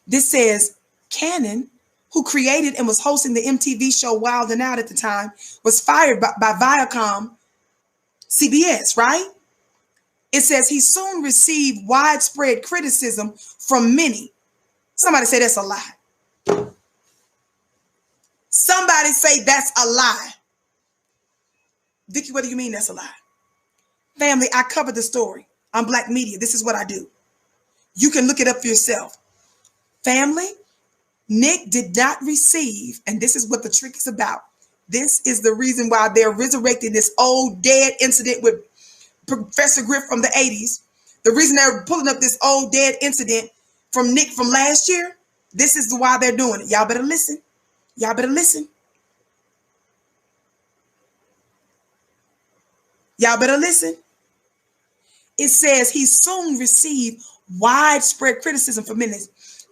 This says, Cannon, who created and was hosting the MTV show Wild 'N Out at the time, was fired by Viacom CBS, right? It says he soon received widespread criticism from many. Somebody say that's a lie. Somebody say that's a lie. Vicki, what do you mean that's a lie? Family, I covered the story on Black Media. This is what I do. You can look it up for yourself. Family, Nick did not receive, and this is what the trick is about. This is the reason why they're resurrecting this old dead incident with Professor Griff from the 80s. The reason they're pulling up this old dead incident from Nick from last year, this is why they're doing it. Y'all better listen. Y'all better listen. Y'all better listen. It says he soon received widespread criticism for many.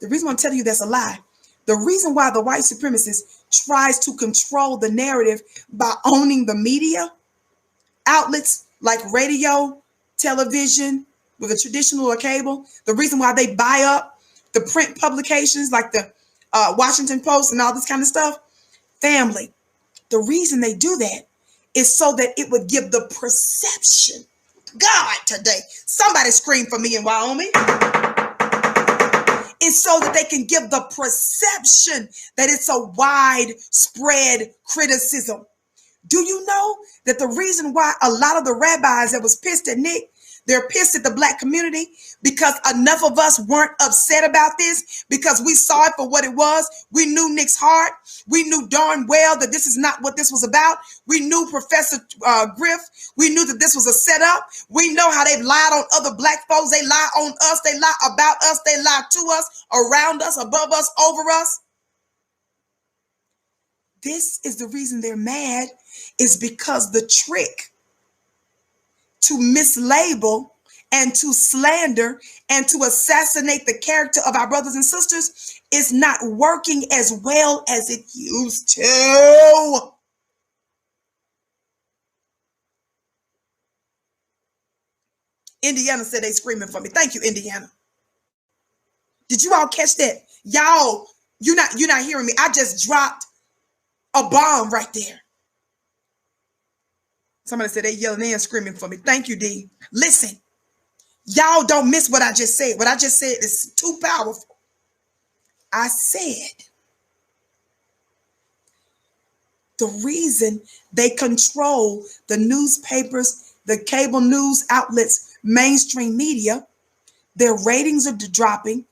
The reason I'm telling you that's a lie. The reason why the white supremacist tries to control the narrative by owning the media outlets like radio, television, with a traditional or cable, the reason why they buy up the print publications like the Washington Post and all this kind of stuff, family, the reason they do that is so that it would give the perception. God, today, somebody scream for me in Wyoming. It's so that they can give the perception that it's a widespread criticism. Do you know that the reason why a lot of the rabbis that was pissed at Nick, they're pissed at the Black community because enough of us weren't upset about this because we saw it for what it was. We knew Nick's heart. We knew darn well that this is not what this was about. We knew Professor Griff. We knew that this was a setup. We know how they've lied on other Black folks. They lie on us. They lie about us. They lie to us, around us, above us, over us. This is the reason they're mad, is because the trick to mislabel and to slander and to assassinate the character of our brothers and sisters is not working as well as it used to. Indiana said they screaming for me. Thank you, Indiana. Did you all catch that? Y'all, you're not hearing me. I just dropped a bomb right there. Somebody said they yelling and screaming for me. Thank you, D. Listen, y'all don't miss what I just said. What I just said is too powerful. I said the reason they control the newspapers, the cable news outlets, mainstream media, their ratings are dropping.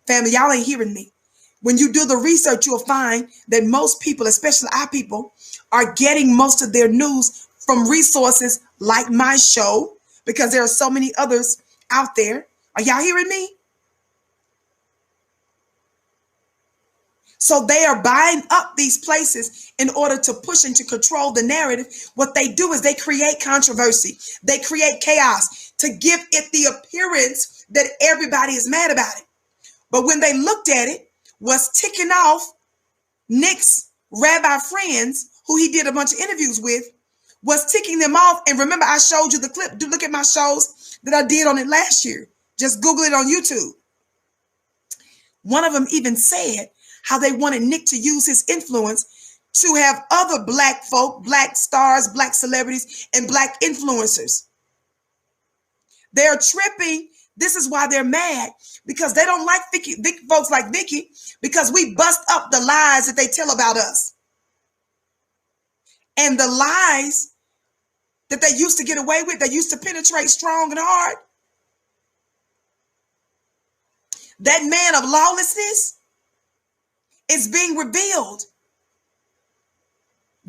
Family, y'all ain't hearing me. When you do the research, you'll find that most people, especially our people, are getting most of their news from resources like my show, because there are so many others out there. Are y'all hearing me? So they are buying up these places in order to push and to control the narrative. What they do is they create controversy. They create chaos to give it the appearance that everybody is mad about it. But when they looked at it, was ticking off Nick's rabbi friends, who he did a bunch of interviews with, was ticking them off. And remember, I showed you the clip. Do look at my shows that I did on it last year. Just Google it on YouTube. One of them even said how they wanted Nick to use his influence to have other black folk, black stars, black celebrities, and black influencers. They're tripping. This is why they're mad, because they don't like folks like Vicky, because we bust up the lies that they tell about us. And the lies that they used to get away with, they used to penetrate strong and hard. That man of lawlessness is being revealed.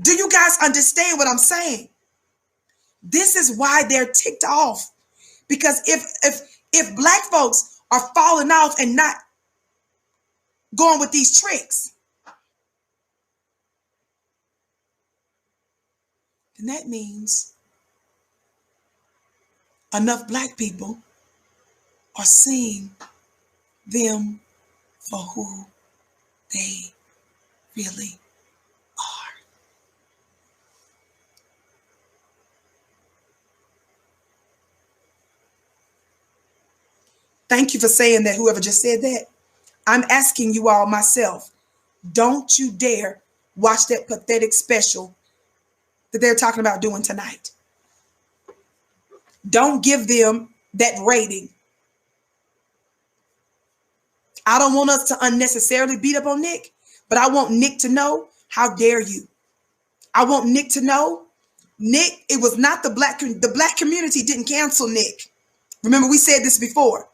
Do you guys understand what I'm saying? This is why they're ticked off. Because if black folks are falling off and not going with these tricks, then that means enough black people are seeing them for who they really are. Thank you for saying that, whoever just said that. I'm asking you all myself, don't you dare watch that pathetic special that they're talking about doing tonight. Don't give them that rating. I don't want us to unnecessarily beat up on Nick, but I want Nick to know, how dare you? I want Nick to know, Nick, it was not the black community didn't cancel Nick. Remember, we said this before.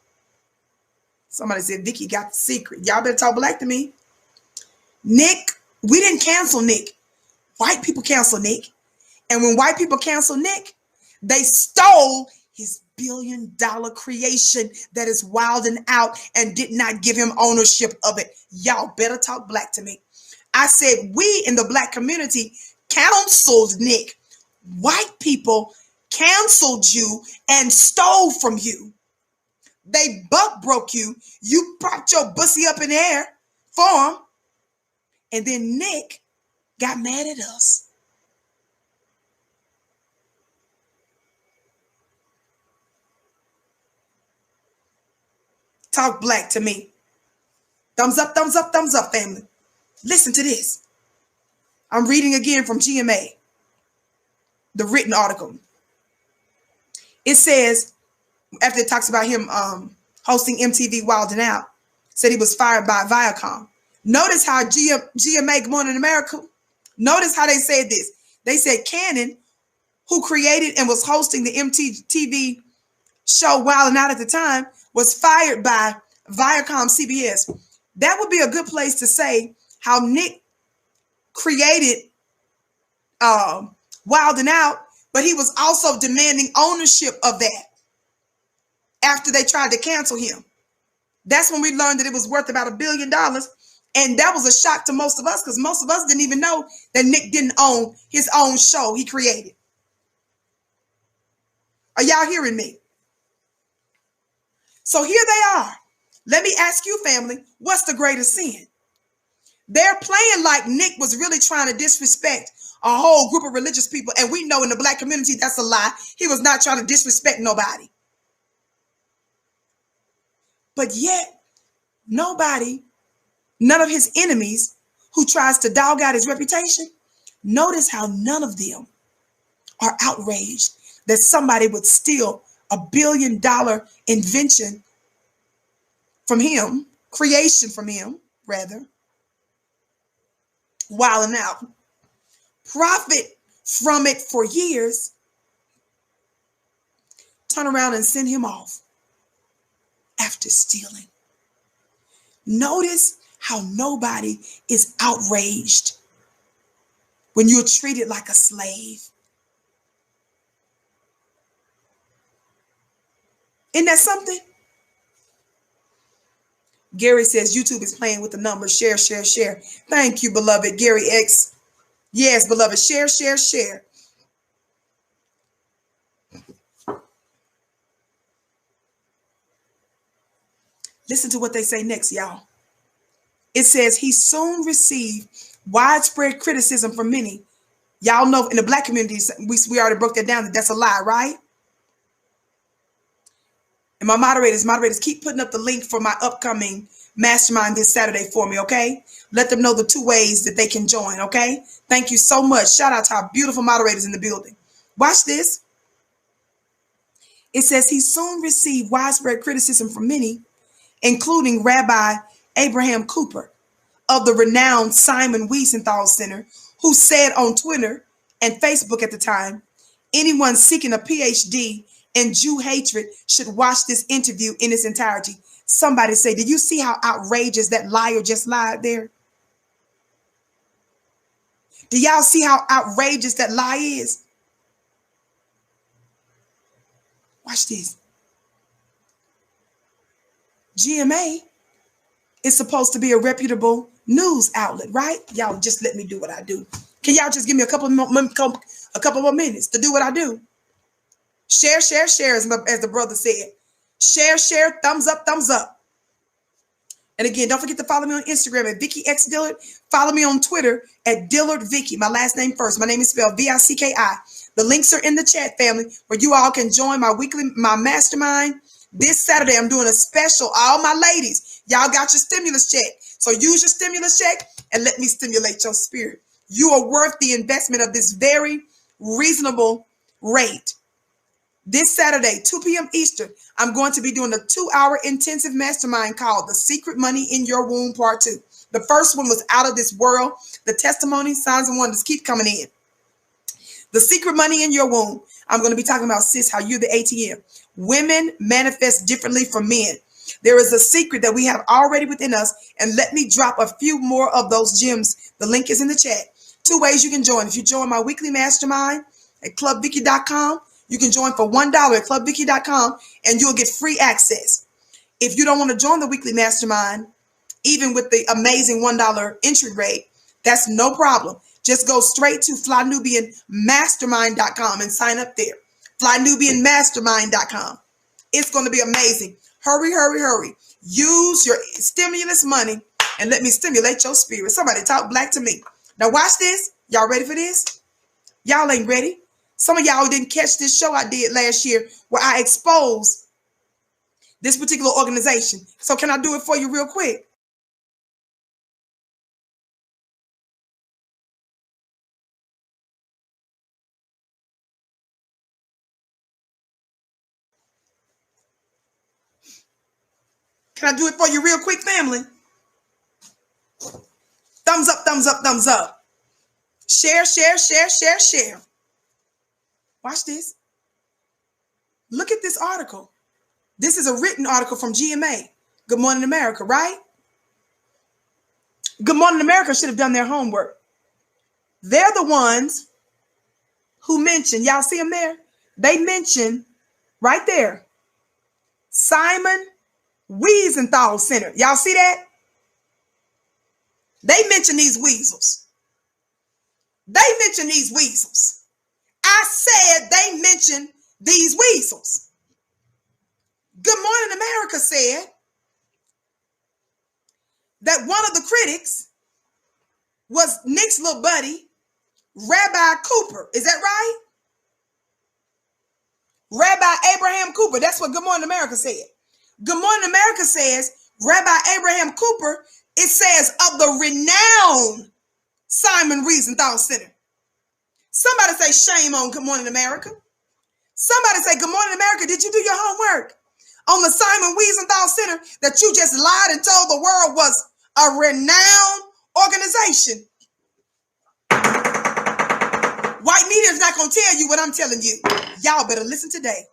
Somebody said, Vicky got the secret. Y'all better talk black to me. Nick, we didn't cancel Nick. White people cancel Nick. And when white people cancel Nick, they stole his billion-dollar creation that is wild and out and did not give him ownership of it. Y'all better talk black to me. I said, we in the black community canceled Nick. White people canceled you and stole from you. They buck broke you. You propped your bussy up in the air for him. And then Nick got mad at us. Talk black to me. Thumbs up, thumbs up, thumbs up, family. Listen to this. I'm reading again from GMA, the written article. It says, after it talks about him hosting MTV Wild and Out, said he was fired by Viacom. Notice how GMA, Good Morning America, notice how they said this. They said Cannon, who created and was hosting the MTV show Wild and Out at the time, was fired by Viacom CBS. That would be a good place to say how Nick created Wild and Out, but he was also demanding ownership of that after they tried to cancel him. That's when we learned that it was worth about $1 billion. And that was a shock to most of us, because most of us didn't even know that Nick didn't own his own show he created. Are y'all hearing me? So here they are. Let me ask you, family, what's the greatest sin? They're playing like Nick was really trying to disrespect a whole group of religious people. And we know in the black community, that's a lie. He was not trying to disrespect nobody. But yet, nobody, none of his enemies who tries to dog out his reputation, notice how none of them are outraged that somebody would steal $1 billion invention from him, creation from him, rather, Wild and Out, profit from it for years, turn around and send him off after stealing. Notice how nobody is outraged when you're treated like a slave. Isn't that something? Gary says YouTube is playing with the numbers. Share, share, share. Thank you, beloved Gary X. Yes, beloved. Share, share, share. Listen to what they say next, y'all. It says he soon received widespread criticism from many. Y'all know in the black community, we already broke that down, that that's a lie, right? And my moderators, keep putting up the link for my upcoming mastermind this Saturday for me, okay? Let them know the 2 ways that they can join, okay? Thank you so much. Shout out to our beautiful moderators in the building. Watch this. It says he soon received widespread criticism from many, including Rabbi Abraham Cooper of the renowned Simon Wiesenthal Center, who said on Twitter and Facebook at the time, anyone seeking a PhD in Jew hatred should watch this interview in its entirety. Somebody say, did you see how outrageous that liar just lied there? Do y'all see how outrageous that lie is? Watch this. GMA is supposed to be a reputable news outlet, right? Y'all just let me do what I do. Can y'all just give me a couple more minutes to do what I do? Share, share, share, as the brother said. Share, share, thumbs up, thumbs up. And again, don't forget to follow me on Instagram at Vicky X Dillard. Follow me on Twitter at Dillard Vicky. My last name first. My name is spelled Vicki. The links are in the chat, family, where you all can join my mastermind. This Saturday, I'm doing a special. All my ladies, y'all got your stimulus check. So use your stimulus check and let me stimulate your spirit. You are worth the investment of this very reasonable rate. This Saturday, 2 p.m. Eastern, I'm going to be doing a 2-hour intensive mastermind called The Secret Money in Your Womb Part 2. The first one was out of this world. The testimonies, signs, and wonders keep coming in. The Secret Money in Your Womb. I'm going to be talking about, sis, how you're the ATM. Women manifest differently from men. There is a secret that we have already within us, and let me drop a few more of those gems. The link is in the chat. 2 ways you can join. If you join my weekly mastermind at clubvicky.com, you can join for $1 at clubvicky.com, and you'll get free access. If you don't want to join the weekly mastermind, even with the amazing $1 entry rate, that's no problem. Just go straight to flynubianmastermind.com and sign up there. flynubianmastermind.com. It's going to be amazing. Hurry, hurry, hurry. Use your stimulus money and let me stimulate your spirit. Somebody talk black to me. Now watch this. Y'all ready for this? Y'all ain't ready. Some of y'all didn't catch this show I did last year where I exposed this particular organization. So can I do it for you real quick? Can I do it for you real quick, family? Thumbs up, thumbs up, thumbs up. Share, share, share, share, share. Watch this. Look at this article. This is a written article from GMA. Good Morning America, right? Good Morning America should have done their homework. They're the ones who mentioned, y'all see them there? They mentioned right there, Simon Wiesenthal Center. Y'all see that? They mentioned these weasels. They mentioned these weasels. I said they mentioned these weasels. Good Morning America said that one of the critics was Nick's little buddy, Rabbi Cooper. Is that right? Rabbi Abraham Cooper. That's what Good Morning America said. Good Morning America says Rabbi Abraham Cooper, it says of the renowned Simon Wiesenthal Center. Somebody say shame on Good Morning America. Somebody say, Good Morning America, did you do your homework on the Simon Wiesenthal Center that you just lied and told the world was a renowned organization? White media is not going to tell you what I'm telling you. Y'all better listen today.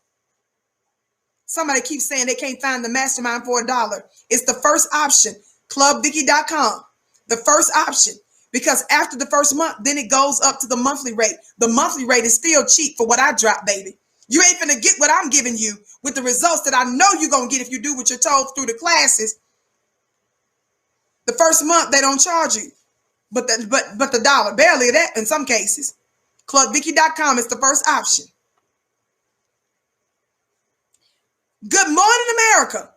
Somebody keeps saying they can't find the mastermind for $1. It's the first option, clubvicky.com. The first option. Because after the first month, then it goes up to the monthly rate. The monthly rate is still cheap for what I drop, baby. You ain't finna get what I'm giving you with the results that I know you're going to get if you do what you're told through the classes. The first month, they don't charge you. But the dollar, barely that in some cases. Clubvicky.com is the first option. Good Morning America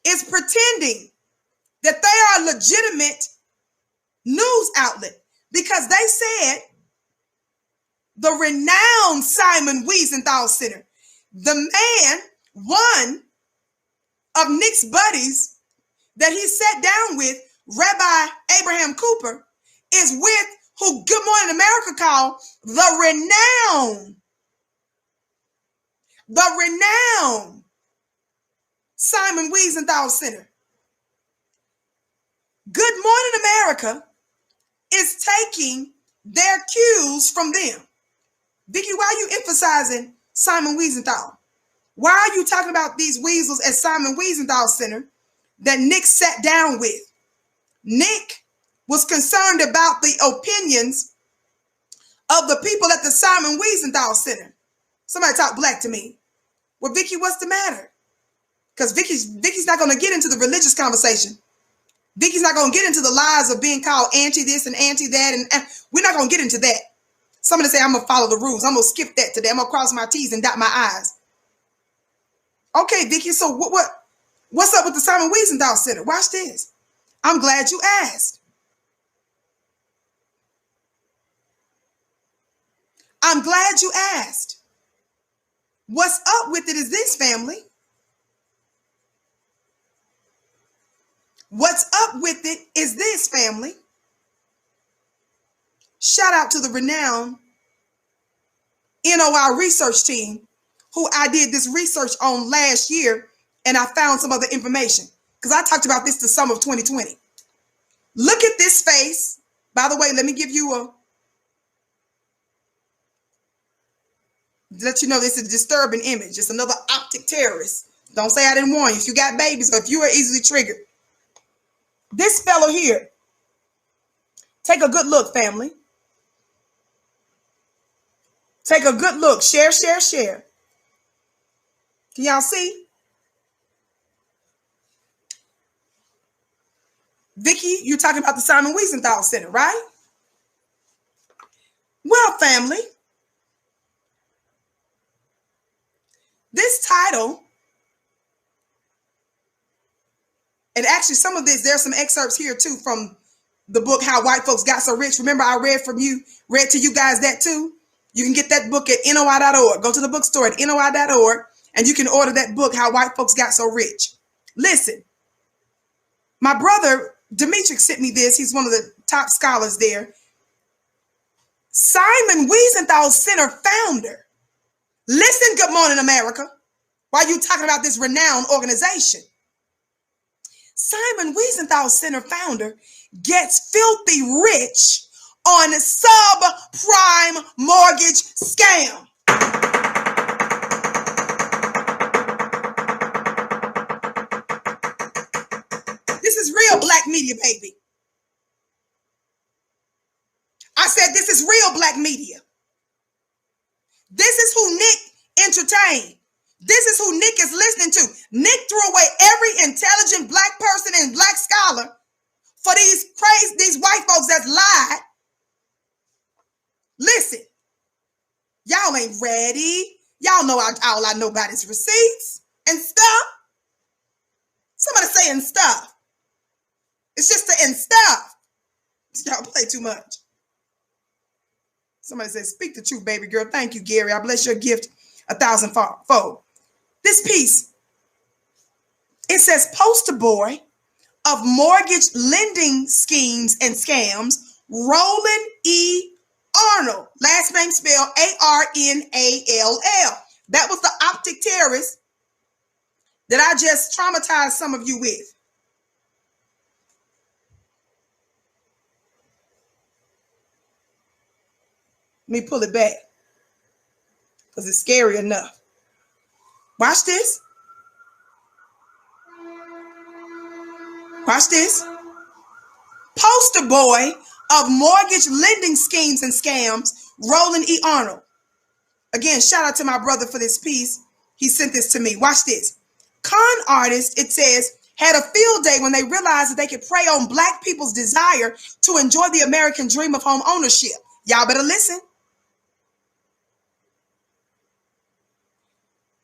is pretending that they are a legitimate news outlet because they said the renowned Simon Wiesenthal Center, the man, one of Nick's buddies that he sat down with, Rabbi Abraham Cooper, is with who Good Morning America called the renowned Simon Wiesenthal Center. Good Morning America is taking their cues from them. Vicki, why are you emphasizing Simon Wiesenthal? Why are you talking about these weasels at Simon Wiesenthal Center that Nick sat down with? Nick was concerned about the opinions of the people at the Simon Wiesenthal Center. Somebody talk black to me. Well, Vicki, what's the matter? Because Vicki's not going to get into the religious conversation. Vicki's not going to get into the lies of being called anti this and anti that. And we're not going to get into that. Somebody say, I'm going to follow the rules. I'm going to skip that today. I'm going to cross my T's and dot my I's. Okay, Vicki, so what's up with the Simon Wiesenthal Center? Watch this. I'm glad you asked. I'm glad you asked. What's up with it is this, family. What's up with it is this, family. Shout out to the renowned NOI research team who I did this research on last year, and I found some other information because I talked about this the summer of 2020. Look at this face. By the way, let me give you let you know this is a disturbing image. It's another optic terrorist. Don't say I didn't warn you. If you got babies or if you are easily triggered. This fellow here, take a good look, family. Take a good look. Share, share, share. Can y'all see? Vicki, you're talking about the Simon Wiesenthal Center, right? Well, family, this title, and actually some of this, there's some excerpts here too from the book, How White Folks Got So Rich. Remember, I read to you guys that too. You can get that book at NOI.org. Go to the bookstore at NOI.org and you can order that book, How White Folks Got So Rich. Listen, my brother, Demetric, sent me this. He's one of the top scholars there. Simon Wiesenthal Center founder. Listen, Good Morning America, while you talking about this renowned organization. Simon Wiesenthal Center founder gets filthy rich on subprime mortgage scam. This is real black media, baby. I said this is real black media. This is who Nick entertained. This is who Nick is listening to. Nick threw away every intelligent black person and black scholar for these white folks that's lied. Listen, y'all ain't ready. Y'all know all I know about is receipts and stuff. Somebody saying stuff. It's just the and stuff. Y'all play too much. Somebody says, speak the truth, baby girl. Thank you, Gary. I bless your gift 1,000-fold. This piece, it says poster boy of mortgage lending schemes and scams, Roland E. Arnold. Last name spelled Arnall. That was the optic terrorist that I just traumatized some of you with. Let me pull it back because it's scary enough. Watch this. Watch this. Poster boy of mortgage lending schemes and scams, Roland E. Arnold. Again, shout out to my brother for this piece. He sent this to me. Watch this. Con artists, it says, had a field day when they realized that they could prey on black people's desire to enjoy the American dream of home ownership. Y'all better listen.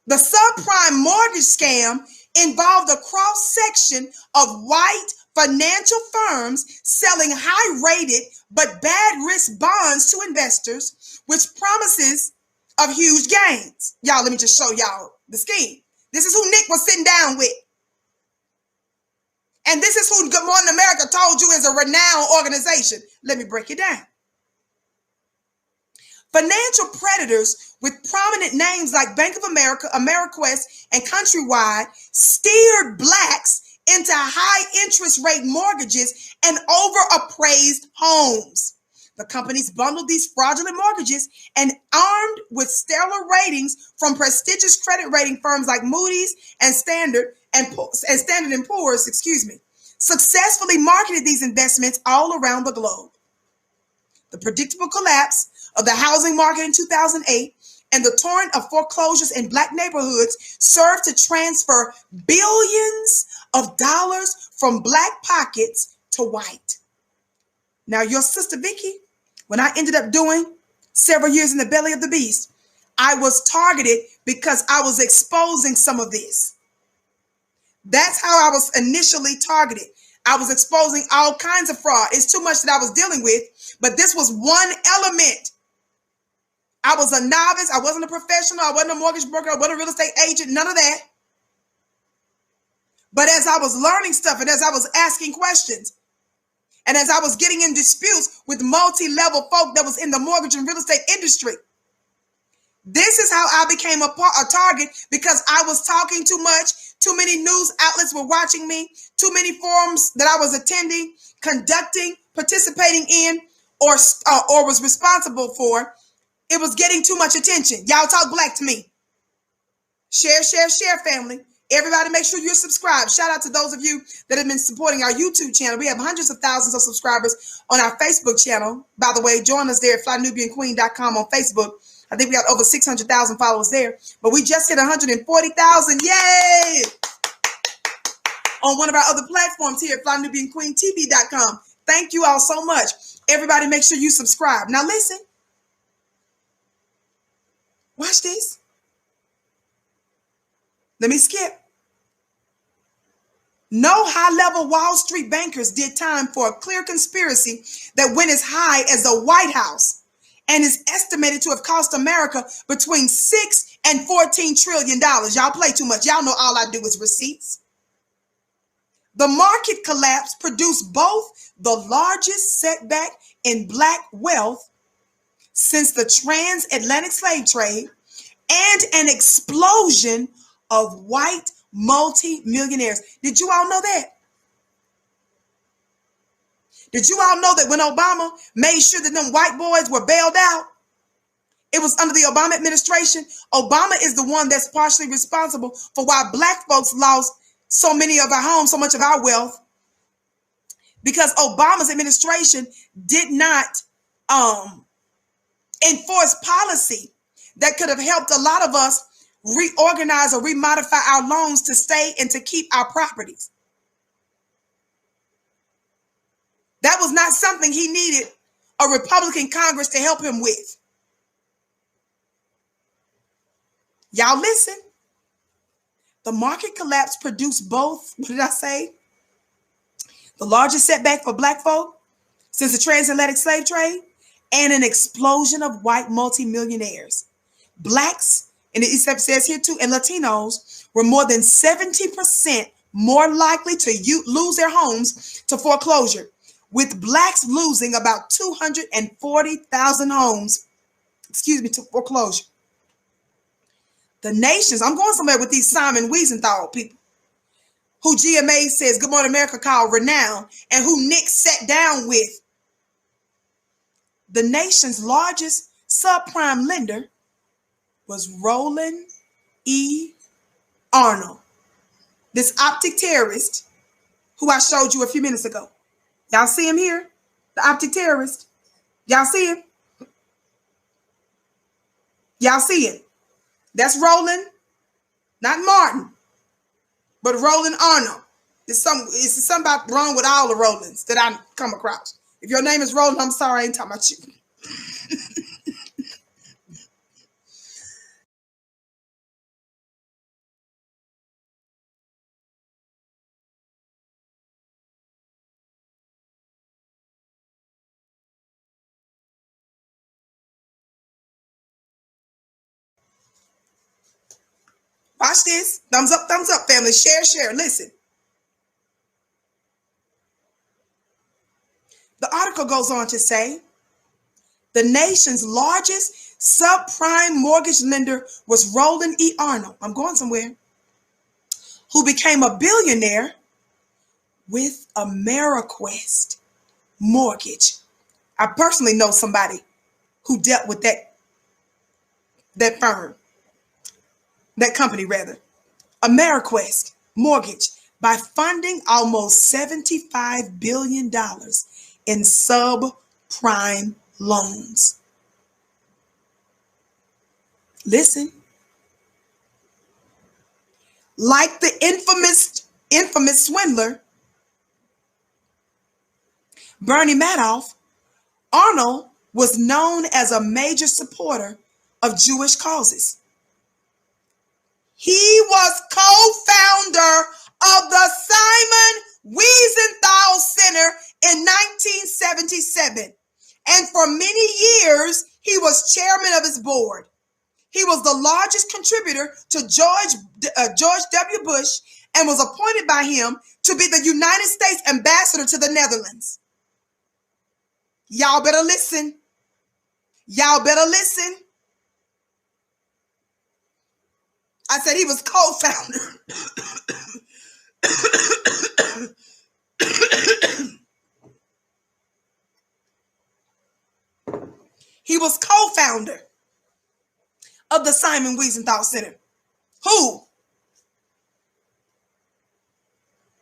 The subprime mortgage scam involved a cross-section of white financial firms selling high-rated but bad-risk bonds to investors, which promises of huge gains. Y'all, let me just show y'all the scheme. This is who Nick was sitting down with. And this is who Good Morning America told you is a renowned organization. Let me break it down. Financial predators with prominent names like Bank of America, Ameriquest, and Countrywide steered blacks into high interest rate mortgages and overappraised homes. The companies bundled these fraudulent mortgages and, armed with stellar ratings from prestigious credit rating firms like Moody's and Standard and Poor's, successfully marketed these investments all around the globe. The predictable collapse of the housing market in 2008 and the torrent of foreclosures in black neighborhoods served to transfer billions of dollars from black pockets to white. Now, your sister Vicky, when I ended up doing several years in the belly of the beast, I was targeted because I was exposing some of this. That's how I was initially targeted. I was exposing all kinds of fraud. It's too much that I was dealing with, but this was one element. I was a novice. I wasn't a professional. I wasn't a mortgage broker. I wasn't a real estate agent, none of that. But as I was learning stuff and as I was asking questions and as I was getting in disputes with multi-level folk that was in the mortgage and real estate industry, this is how I became a target, because I was talking too much. Too many news outlets were watching me. Too many forums that I was attending, conducting, participating in, or was responsible for. It was getting too much attention. Y'all talk black to me. Share, family. Everybody make sure you're subscribed. Shout out to those of you that have been supporting our YouTube channel. We have hundreds of thousands of subscribers on our Facebook channel. By the way, join us there at flynubianqueen.com on Facebook. I think we got over 600,000 followers there. But we just hit 140,000. Yay! On one of our other platforms here at flynubianqueentv.com. Thank you all so much. Everybody make sure you subscribe. Now listen. Watch this. Let me skip. No high-level Wall Street bankers did time for a clear conspiracy that went as high as the White House and is estimated to have cost America between $6 and $14 trillion. Y'all play too much. Y'all know all I do is receipts. The market collapse produced both the largest setback in black wealth since the transatlantic slave trade and an explosion of white multi-millionaires. Did you all know that? Did you all know that when Obama made sure that them white boys were bailed out, it was under the Obama administration? Obama is the one that's partially responsible for why black folks lost so many of our homes, so much of our wealth, because Obama's administration did not enforce policy that could have helped a lot of us reorganize or remodify our loans to stay and to keep our properties. That was not something he needed a Republican Congress to help him with. Y'all listen. The market collapse produced both, what did I say? The largest setback for black folk since the transatlantic slave trade and an explosion of white multimillionaires. Blacks, and it says here too, and Latinos were more than 70% more likely to lose their homes to foreclosure, with blacks losing about 240,000 homes, to foreclosure. The nations, I'm going somewhere with these Simon Wiesenthal people, who GMA says Good Morning America called renowned, and who Nick sat down with. The nation's largest subprime lender was Roland E. Arnold, this optic terrorist who I showed you a few minutes ago. Y'all see him here? The optic terrorist. Y'all see him? Y'all see him? That's Roland, not Martin, but Roland Arnold. It's something wrong with all the Rolands that I come across. If your name is Roland, I'm sorry, I ain't talking about you. Watch this. Thumbs up, family. Share. Listen. The article goes on to say, the nation's largest subprime mortgage lender was Roland E. Arnold. I'm going somewhere. Who became a billionaire with AmeriQuest Mortgage. I personally know somebody who dealt with that firm, that company rather. AmeriQuest Mortgage, by funding almost $75 billion in subprime loans. Listen. Like the infamous swindler, Bernie Madoff, Arnold was known as a major supporter of Jewish causes. He was co-founder of the Simon Wiesenthal Center in 1977. And for many years, he was chairman of its board. He was the largest contributor to George W. Bush and was appointed by him to be the United States ambassador to the Netherlands. Y'all better listen. Y'all better listen. I said he was co-founder. He was co-founder of the Simon Wiesenthal Center. Who?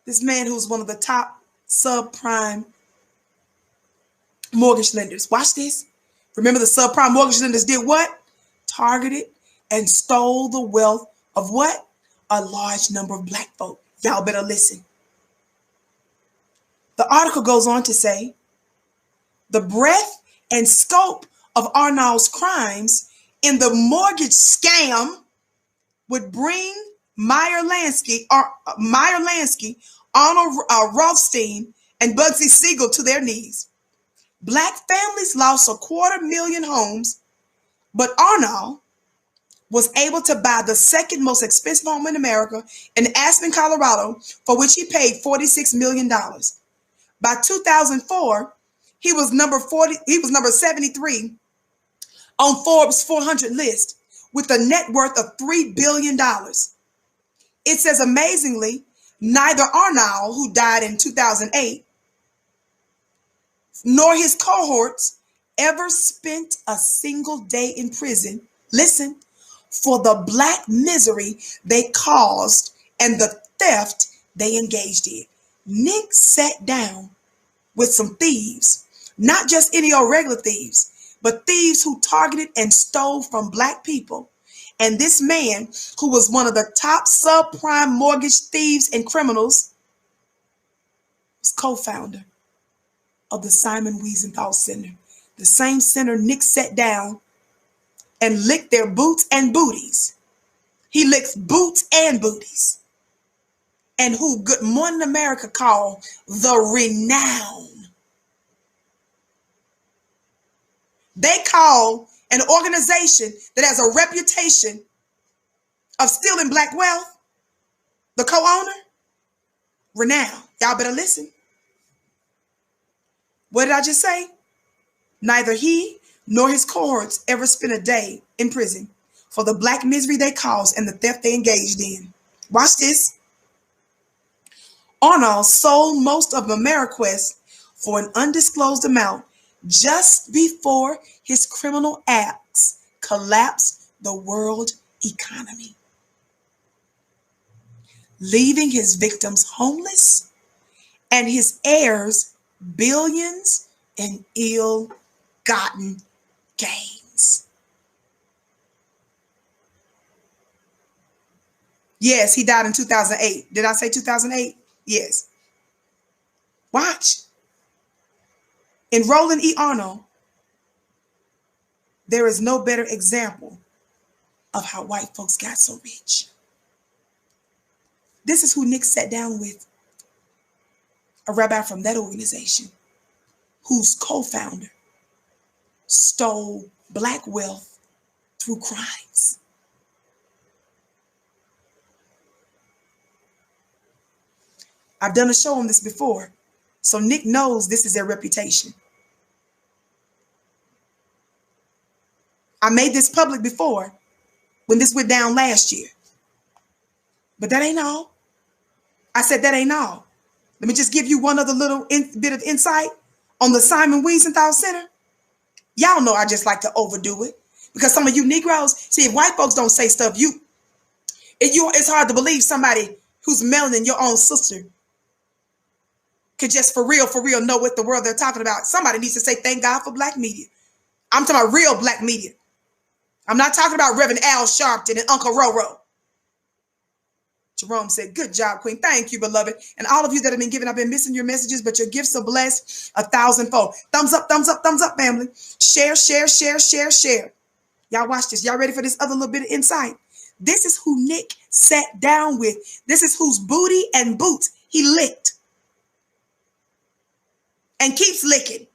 This man who's one of the top subprime mortgage lenders. Watch this. Remember, the subprime mortgage lenders did what? Targeted and stole the wealth of what? A large number of black folk. Y'all better listen. The article goes on to say, the breadth and scope of Arnold's crimes in the mortgage scam would bring Meyer Lansky, Arnold Rothstein, and Bugsy Siegel to their knees. Black families lost 250,000 homes, but Arnold was able to buy the second most expensive home in America in Aspen, Colorado, for which he paid $46 million. By 2004, he was number 73 on Forbes 400 list with a net worth of $3 billion. It says, amazingly, neither Arnold, who died in 2008, nor his cohorts ever spent a single day in prison, listen, for the black misery they caused and the theft they engaged in. Nick sat down with some thieves, not just any old regular thieves, but thieves who targeted and stole from black people. And this man, who was one of the top subprime mortgage thieves and criminals, was co-founder of the Simon Wiesenthal Center, the same center Nick sat down and licked their boots and booties. He licks boots and booties. And who Good Morning America called the Renown. They call an organization that has a reputation of stealing black wealth, the co-owner, Renown. Y'all better listen. What did I just say? Neither he nor his cohorts ever spent a day in prison for the black misery they caused and the theft they engaged in. Watch this. Arnold sold most of AmeriQuest for an undisclosed amount just before his criminal acts collapsed the world economy, leaving his victims homeless and his heirs billions in ill-gotten gains. Yes, he died in 2008. Did I say 2008? Yes. Watch. In Roland E. Arnold, there is no better example of how white folks got so rich. This is who Nick sat down with, a rabbi from that organization, whose co-founder stole black wealth through crimes. I've done a show on this before. So Nick knows this is their reputation. I made this public before when this went down last year. But that ain't all. I said that ain't all. Let me just give you one other little bit of insight on the Simon Wiesenthal Center. Y'all know I just like to overdo it. Because some of you Negroes, see, if white folks don't say stuff, it's hard to believe somebody who's melanin, your own sister, could just for real know what the world they're talking about. Somebody needs to say thank God for black media. I'm talking about real black media. I'm not talking about Reverend Al Sharpton and Uncle Roro. Jerome said, good job, Queen. Thank you, beloved. And all of you that have been giving, I've been missing your messages, but your gifts are blessed 1,000-fold. Thumbs up, family. Share. Y'all watch this. Y'all ready for this other little bit of insight? This is who Nick sat down with. This is whose booty and boots he licked and keeps licking.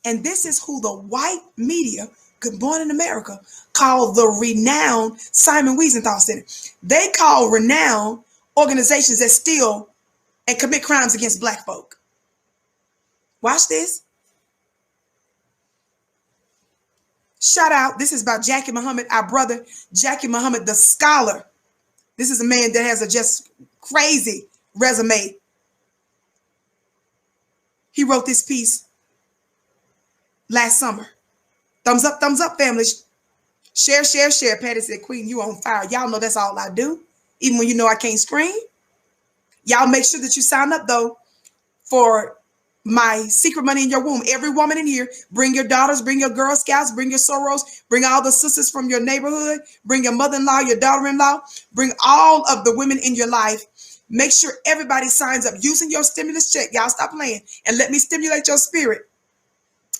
And this is who the white media, Good Morning America, called the renowned Simon Wiesenthal Center. They call renowned organizations that steal and commit crimes against black folk. Watch this. Shout out. This is about Jackie Muhammad, our brother, Jackie Muhammad, the scholar. This is a man that has a just crazy resume. He wrote this piece last summer. Thumbs up, family. Share. Patty said, Queen, you on fire. Y'all know that's all I do. Even when you know I can't scream. Y'all make sure that you sign up, though, for my Secret Money in Your Womb. Every woman in here, bring your daughters, bring your Girl Scouts, bring your Soros, bring all the sisters from your neighborhood, bring your mother-in-law, your daughter-in-law, bring all of the women in your life. Make sure everybody signs up using your stimulus check. Y'all stop playing and let me stimulate your spirit.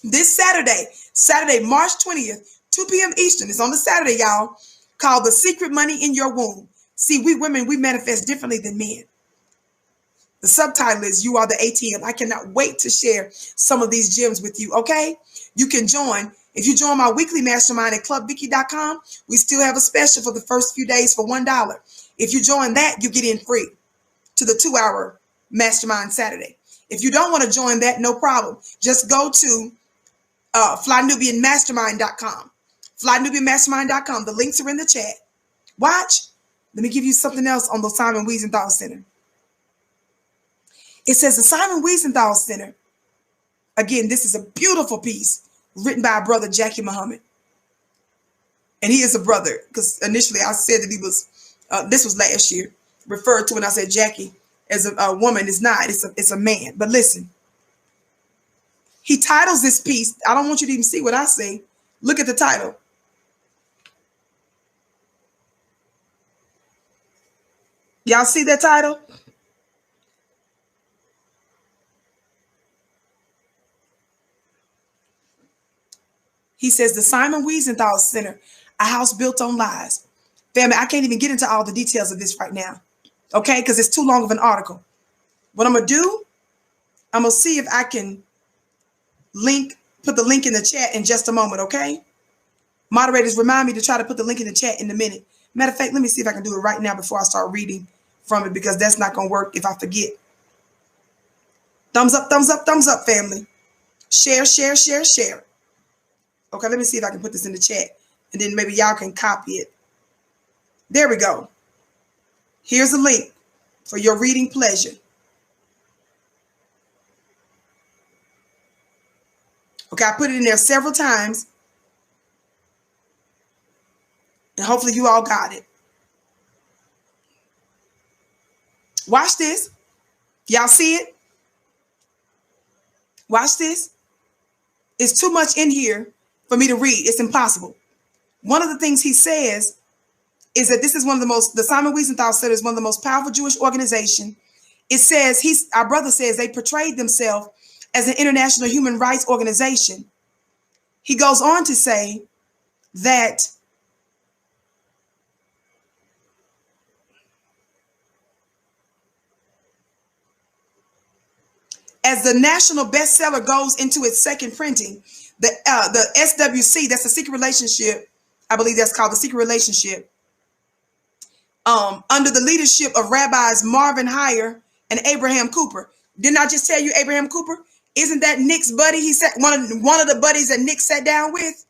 This Saturday, March 20th, 2 p.m. Eastern. It's on the Saturday, y'all, called The Secret Money in Your Womb. See, we women, we manifest differently than men. The subtitle is You Are the ATM. I cannot wait to share some of these gems with you, okay? You can join. If you join my weekly mastermind at clubvicky.com, we still have a special for the first few days for $1. If you join that, you get in free to the 2-hour mastermind Saturday. If you don't want to join that, no problem. Just go to flynubianmastermind.com. Flynubianmastermind.com. The links are in the chat. Watch. Let me give you something else on the Simon Wiesenthal Center. It says the Simon Wiesenthal Center. Again, this is a beautiful piece written by our brother, Jackie Muhammad. And he is a brother because initially I said that he was, this was last year, referred to when I said Jackie as a woman. Is not, it's a man. But listen, he titles this piece. I don't want you to even see what I say. Look at the title. Y'all see that title? He says the Simon Wiesenthal Center, a house built on lies. Family, I can't even get into all the details of this right now, okay? Because it's too long of an article. What I'm going to do, I'm going to see if I can put the link in the chat in just a moment, okay? Moderators, remind me to try to put the link in the chat in a minute. Matter of fact, let me see if I can do it right now before I start reading from it, because that's not going to work if I forget. Thumbs up, family. Share. Okay, let me see if I can put this in the chat, and then maybe y'all can copy it. There we go. Here's a link for your reading pleasure. Okay, I put it in there several times, and hopefully you all got it. Watch this. Y'all see it? Watch this. It's too much in here for me to read. It's impossible. One of the things he says is that this is one of the most, the Simon Wiesenthal Center is one of the most powerful Jewish organizations. It says, our brother says they portrayed themselves as an international human rights organization. He goes on to say that as the national bestseller goes into its second printing, the SWC, that's the secret relationship, I believe that's called the secret relationship, under the leadership of Rabbis Marvin Heyer and Abraham Cooper. Didn't I just tell you Abraham Cooper? Isn't that Nick's buddy? He said one of the buddies that Nick sat down with.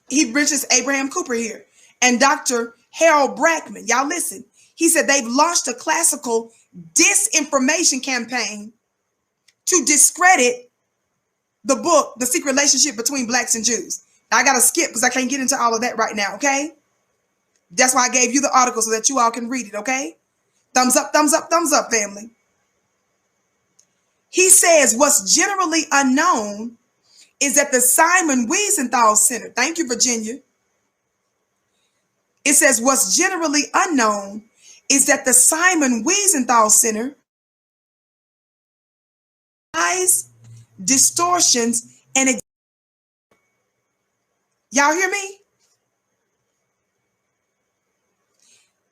He mentions Abraham Cooper here. And Dr. Harold Brackman. Y'all listen. He said they've launched a classical disinformation campaign to discredit the book, The Secret Relationship Between Blacks and Jews. Now, I got to skip because I can't get into all of that right now, okay? That's why I gave you the article so that you all can read it, okay? Thumbs up, family. He says what's generally unknown is that the Simon Wiesenthal Center, thank you, Virginia. It says what's generally unknown is that the Simon Wiesenthal Center lies, distortions, and y'all hear me?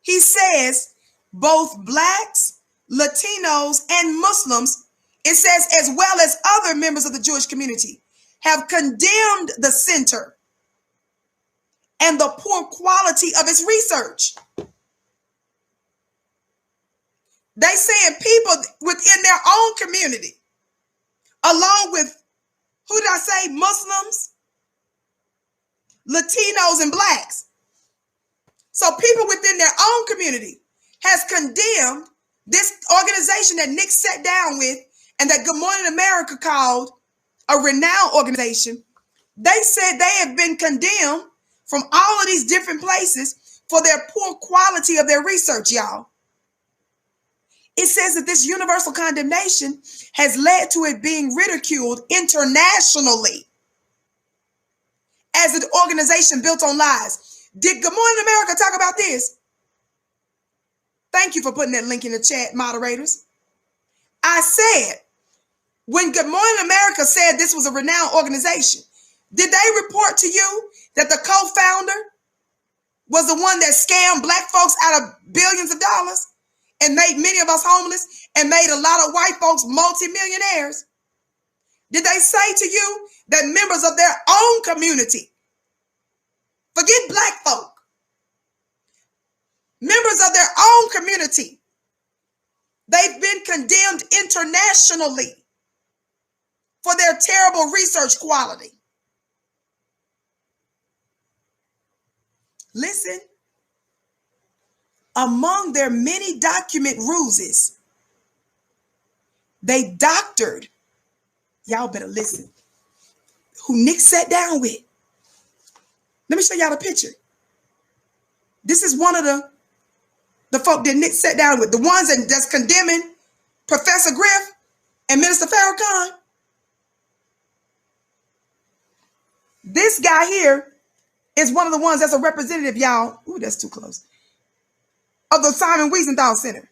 He says both blacks, Latinos, and Muslims, it says as well as other members of the Jewish community, have condemned the center and the poor quality of its research. They saying people within their own community, along with, who did I say, Muslims, Latinos, and blacks. So people within their own community has condemned this organization that Nick sat down with and that Good Morning America called a renowned organization. They said they have been condemned from all of these different places for their poor quality of their research, y'all. It says that this universal condemnation has led to it being ridiculed internationally as an organization built on lies. Did Good Morning America talk about this? Thank you for putting that link in the chat, moderators. I said, when Good Morning America said this was a renowned organization, did they report to you that the co-founder was the one that scammed black folks out of billions of dollars and made many of us homeless and made a lot of white folks multimillionaires? Did they say to you that members of their own community, forget black folk, members of their own community, they've been condemned internationally for their terrible research quality? Listen, among their many document ruses, they doctored, y'all better listen, who Nick sat down with. Let me show y'all the picture. This is one of the folk that Nick sat down with, the ones that's condemning Professor Griff and Minister Farrakhan. This guy here is one of the ones that's a representative, y'all. Ooh, that's too close. Of the Simon Wiesenthal Center.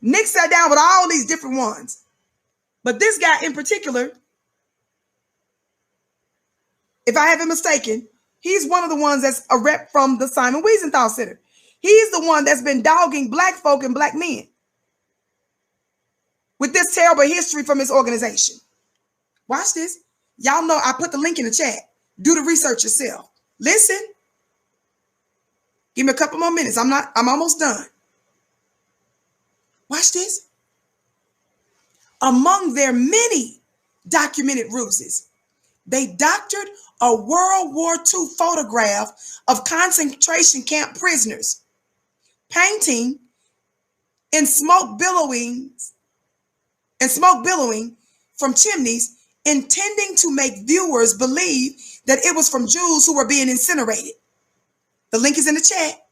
Nick sat down with all these different ones. But this guy in particular, if I haven't mistaken, he's one of the ones that's a rep from the Simon Wiesenthal Center. He's the one that's been dogging black folk and black men with this terrible history from his organization. Watch this. Y'all know I put the link in the chat. Do the research yourself. Listen. Give me a couple more minutes. I'm almost done. Watch this. Among their many documented ruses, they doctored a World War II photograph of concentration camp prisoners, painting in smoke billowing from chimneys, intending to make viewers believe that it was from Jews who were being incinerated. The link is in the chat.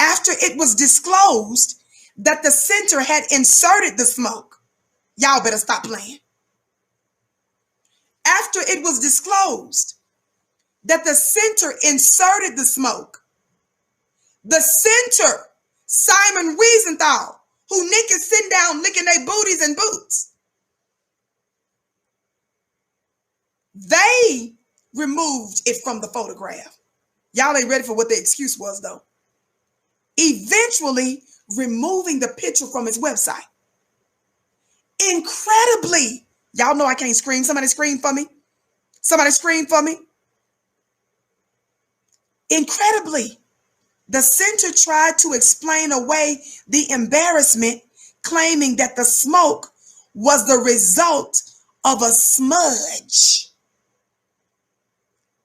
After it was disclosed that the center had inserted the smoke, y'all better stop playing. After it was disclosed that the center inserted the smoke, the center, Simon Wiesenthal, who Nick is sitting down licking their booties and boots, they removed it from the photograph. Y'all ain't ready for what the excuse was, though. Eventually removing the picture from his website. Incredibly, y'all know I can't scream. Somebody scream for me. Somebody scream for me. Incredibly, the center tried to explain away the embarrassment, claiming that the smoke was the result of a smudge.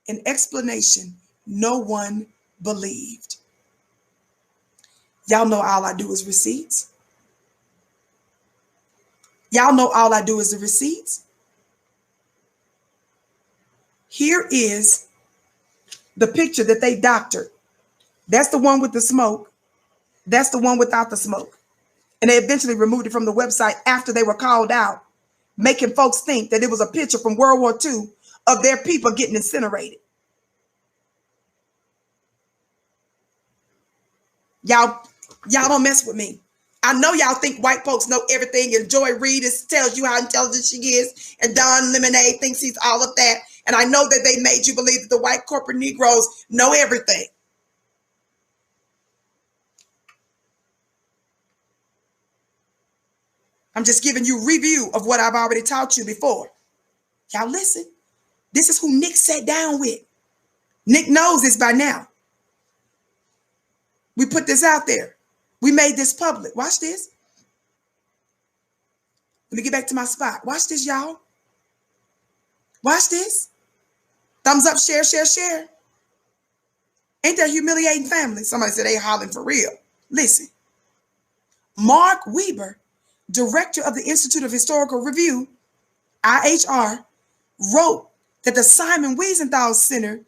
An explanation no one believed. Y'all know all I do is receipts. Y'all know all I do is the receipts. Here is the picture that they doctored. That's the one with the smoke. That's the one without the smoke. And they eventually removed it from the website after they were called out, making folks think that it was a picture from World War II of their people getting incinerated. Y'all don't mess with me. I know y'all think white folks know everything, and Joy Reid tells you how intelligent she is, and Don Lemonade thinks he's all of that. And I know that they made you believe that the white corporate Negroes know everything. I'm just giving you review of what I've already taught you before. Y'all listen. This is who Nick sat down with. Nick knows this by now. We put this out there. We made this public. Watch this. Let me get back to my spot. Watch this, y'all. Watch this. Thumbs up, share, share, share. Ain't that humiliating, family? Somebody said they hollering for real. Listen. Mark Weber, director of the Institute of Historical Review, IHR, wrote that the Simon Wiesenthal Center,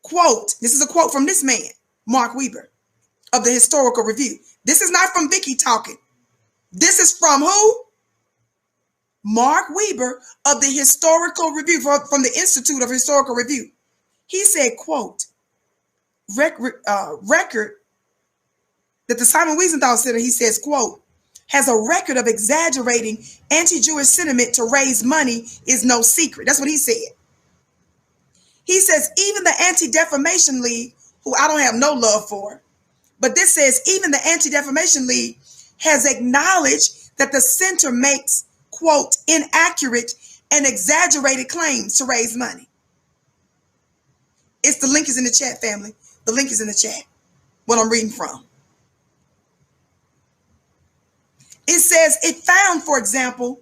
quote, this is a quote from this man, Mark Weber, of the Historical Review. This is not from Vicky talking. This is from who? Mark Weber of the Historical Review, from the Institute of Historical Review. He said, quote, record that the Simon Wiesenthal Center, he says, quote, has a record of exaggerating anti-Jewish sentiment to raise money is no secret. That's what he said. He says even the Anti-Defamation League, who I don't have no love for, but this says even the Anti-Defamation League has acknowledged that the center makes, quote, inaccurate and exaggerated claims to raise money. The link is in the chat, family. The link is in the chat, what I'm reading from. It says it found, for example,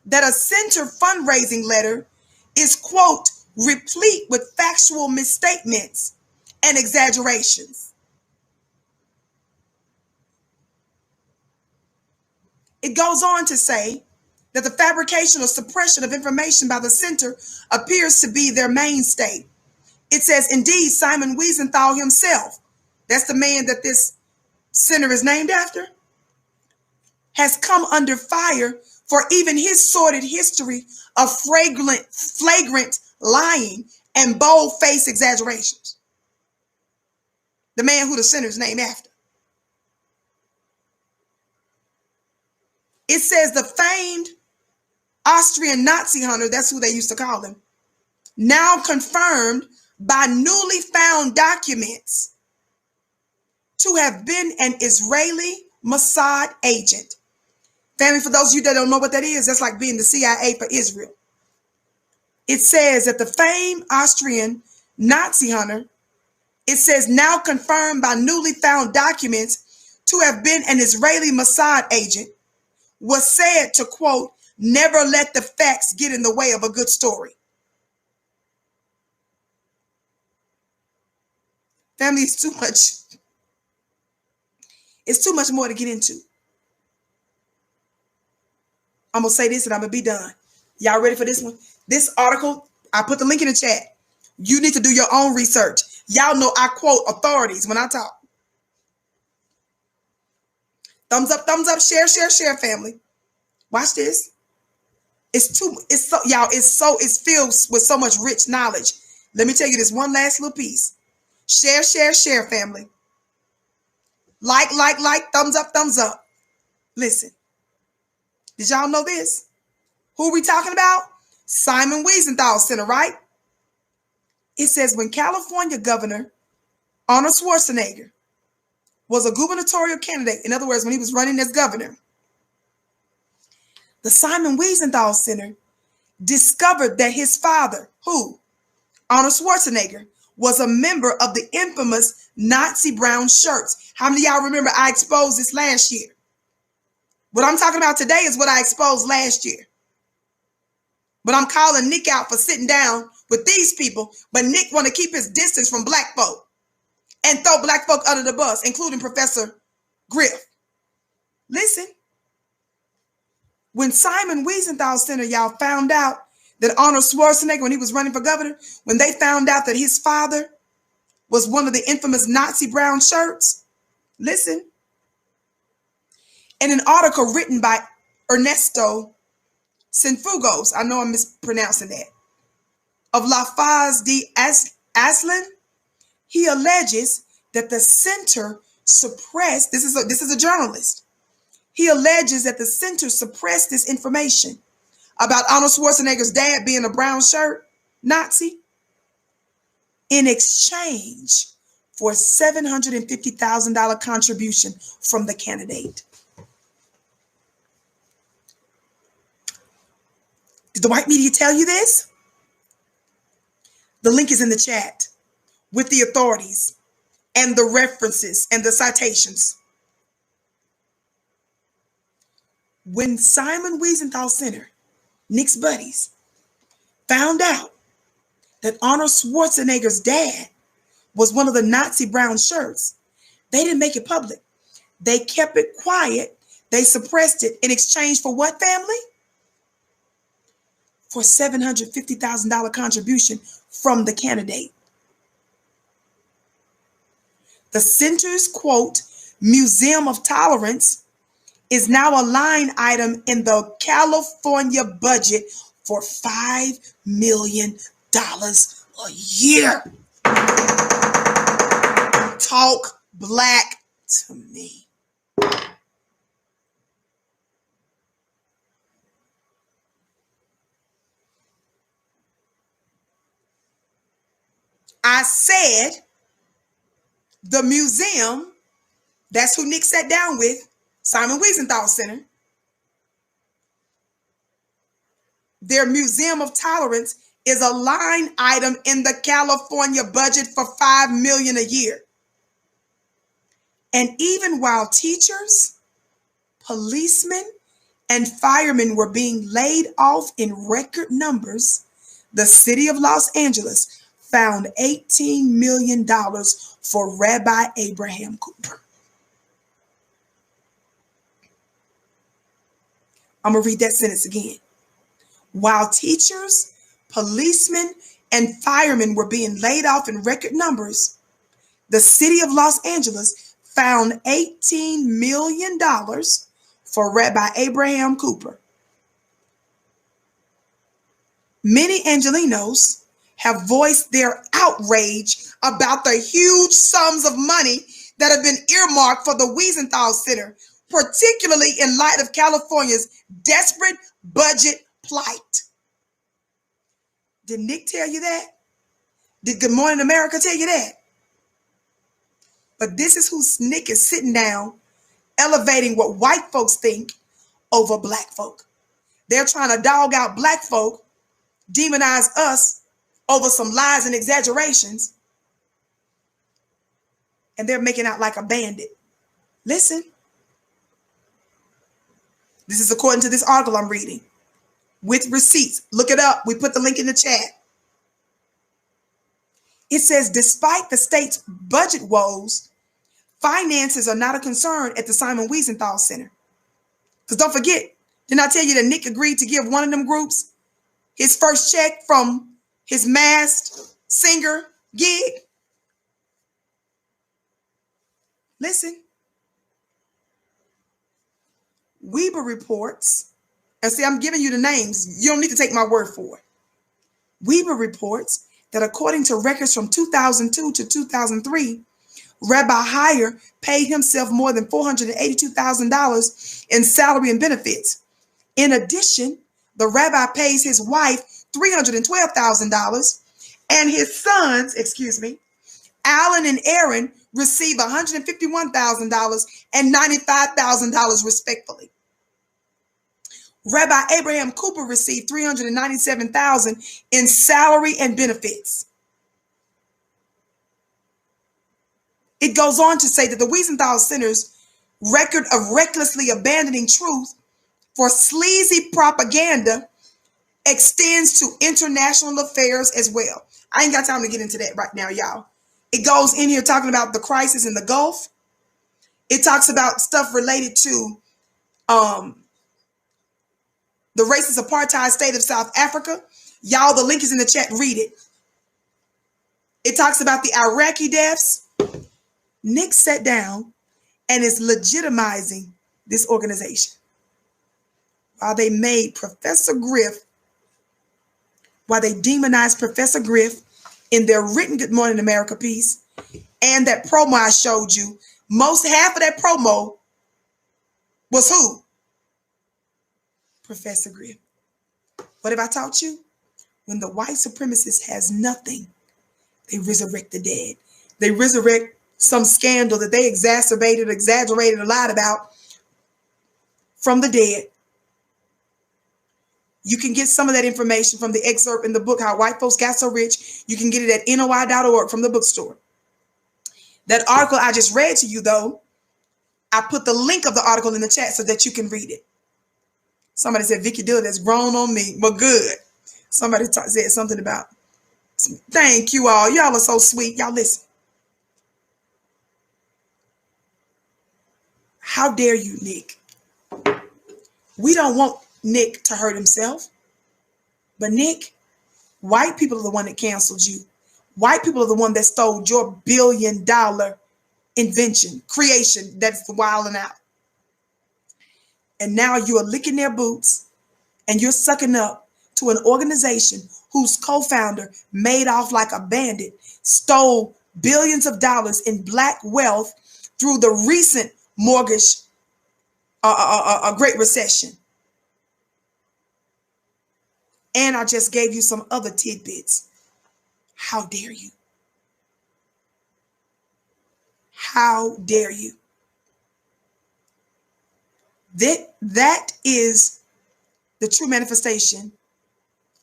that a center fundraising letter is, quote, replete with factual misstatements and exaggerations. It goes on to say that the fabrication or suppression of information by the center appears to be their mainstay. It says, indeed, Simon Wiesenthal himself, that's the man that this center is named after, has come under fire for even his sordid history of flagrant lying and bold-faced exaggerations. The man who the center is named after. It says the famed Austrian Nazi hunter, that's who they used to call him, now confirmed by newly found documents to have been an Israeli Mossad agent. Family, for those of you that don't know what that is, that's like being the CIA for Israel. It says that the famed Austrian Nazi hunter, it says now confirmed by newly found documents to have been an Israeli Mossad agent, was said to, quote, never let the facts get in the way of a good story. Family, it's too much. It's too much more to get into. I'm going to say this and I'm going to be done. Y'all ready for this one? This article, I put the link in the chat. You need to do your own research. Y'all know I quote authorities when I talk. Thumbs up, share, share, share, family. Watch this. It's filled with so much rich knowledge. Let me tell you this one last little piece. Share, share, share, family. Like, thumbs up. Listen. Did y'all know this? Who are we talking about? Simon Wiesenthal Center, right? It says when California Governor Arnold Schwarzenegger was a gubernatorial candidate, in other words, when he was running as governor, the Simon Wiesenthal Center discovered that his father, who? Arnold Schwarzenegger, was a member of the infamous Nazi brown shirts. How many of y'all remember I exposed this last year? What I'm talking about today is what I exposed last year. But I'm calling Nick out for sitting down with these people, but Nick want to keep his distance from black folk and throw black folk under the bus, including Professor Griff. Listen, when Simon Wiesenthal Center, y'all, found out that Arnold Schwarzenegger, when he was running for governor, when they found out that his father was one of the infamous Nazi brown shirts, listen, in an article written by Ernesto Cienfuegos, I know I'm mispronouncing that, of La Faz de Aslan, he alleges that the center suppressed, this is a journalist, he alleges that the center suppressed this information about Arnold Schwarzenegger's dad being a brown shirt Nazi in exchange for a $750,000 contribution from the candidate. Did the white media tell you this? The link is in the chat with the authorities and the references and the citations. When Simon Wiesenthal Center, Nick's buddies, found out that Arnold Schwarzenegger's dad was one of the Nazi brown shirts, they didn't make it public. They kept it quiet. They suppressed it in exchange for what, family? For $750,000 contribution from the candidate. The center's, quote, Museum of Tolerance is now a line item in the California budget for $5 million a year. Talk black to me. I said the museum, that's who Nick sat down with, Simon Wiesenthal Center. Their Museum of Tolerance is a line item in the California budget for $5 million a year. And even while teachers, policemen, and firemen were being laid off in record numbers, the city of Los Angeles found $18 million for Rabbi Abraham Cooper. I'm going to read that sentence again. While teachers, policemen, and firemen were being laid off in record numbers, the city of Los Angeles found $18 million for Rabbi Abraham Cooper. Many Angelenos have voiced their outrage about the huge sums of money that have been earmarked for the Wiesenthal Center, particularly in light of California's desperate budget plight. Did Nick tell you that? Did Good Morning America tell you that? But this is who Nick is sitting down, elevating what white folks think over black folk. They're trying to dog out black folk, demonize us over some lies and exaggerations, and they're making out like a bandit. Listen. This is according to this article I'm reading, with receipts. Look it up. We put the link in the chat. It says, despite the state's budget woes, finances are not a concern at the Simon Wiesenthal Center. Because don't forget, didn't I tell you that Nick agreed to give one of them groups his first check from his masked singer gig? Listen. Weber reports, and see, I'm giving you the names. You don't need to take my word for it. Weber reports that according to records from 2002 to 2003, Rabbi Heyer paid himself more than $482,000 in salary and benefits. In addition, the rabbi pays his wife $312,000, and his sons, Alan and Aaron, receive $151,000 and $95,000 respectively. Rabbi Abraham Cooper received $397,000 in salary and benefits. It goes on to say that the Wiesenthal Center's record of recklessly abandoning truth for sleazy propaganda extends to international affairs as well. I ain't got time to get into that right now, y'all. It goes in here talking about the crisis in the Gulf. It talks about stuff related to the racist apartheid state of South Africa. Y'all, the link is in the chat. Read it. It talks about the Iraqi deaths. Nick sat down and is legitimizing this organization. While they made Professor Griff, while they demonized Professor Griff in their written Good Morning America piece and that promo I showed you, half of that promo was who? Professor Griff. What have I taught you? When the white supremacist has nothing, they resurrect the dead. They resurrect some scandal that they exacerbated, exaggerated, or lied about from the dead. You can get some of that information from the excerpt in the book, How White Folks Got So Rich. You can get it at NOI.org from the bookstore. That article I just read to you, though, I put the link of the article in the chat so that you can read it. Somebody said, Vicky Dillard has grown on me. Well, good. Somebody said something about, thank you all. Y'all are so sweet. Y'all listen. How dare you, Nick? We don't want Nick to hurt himself. But Nick, white people are the one that canceled you. White people are the one that stole your $1 billion invention, creation that's the wilding out. And now you are licking their boots and you're sucking up to an organization whose co-founder made off like a bandit, stole billions of dollars in black wealth through the recent mortgage, a Great Recession. And I just gave you some other tidbits. How dare you? How dare you? That is the true manifestation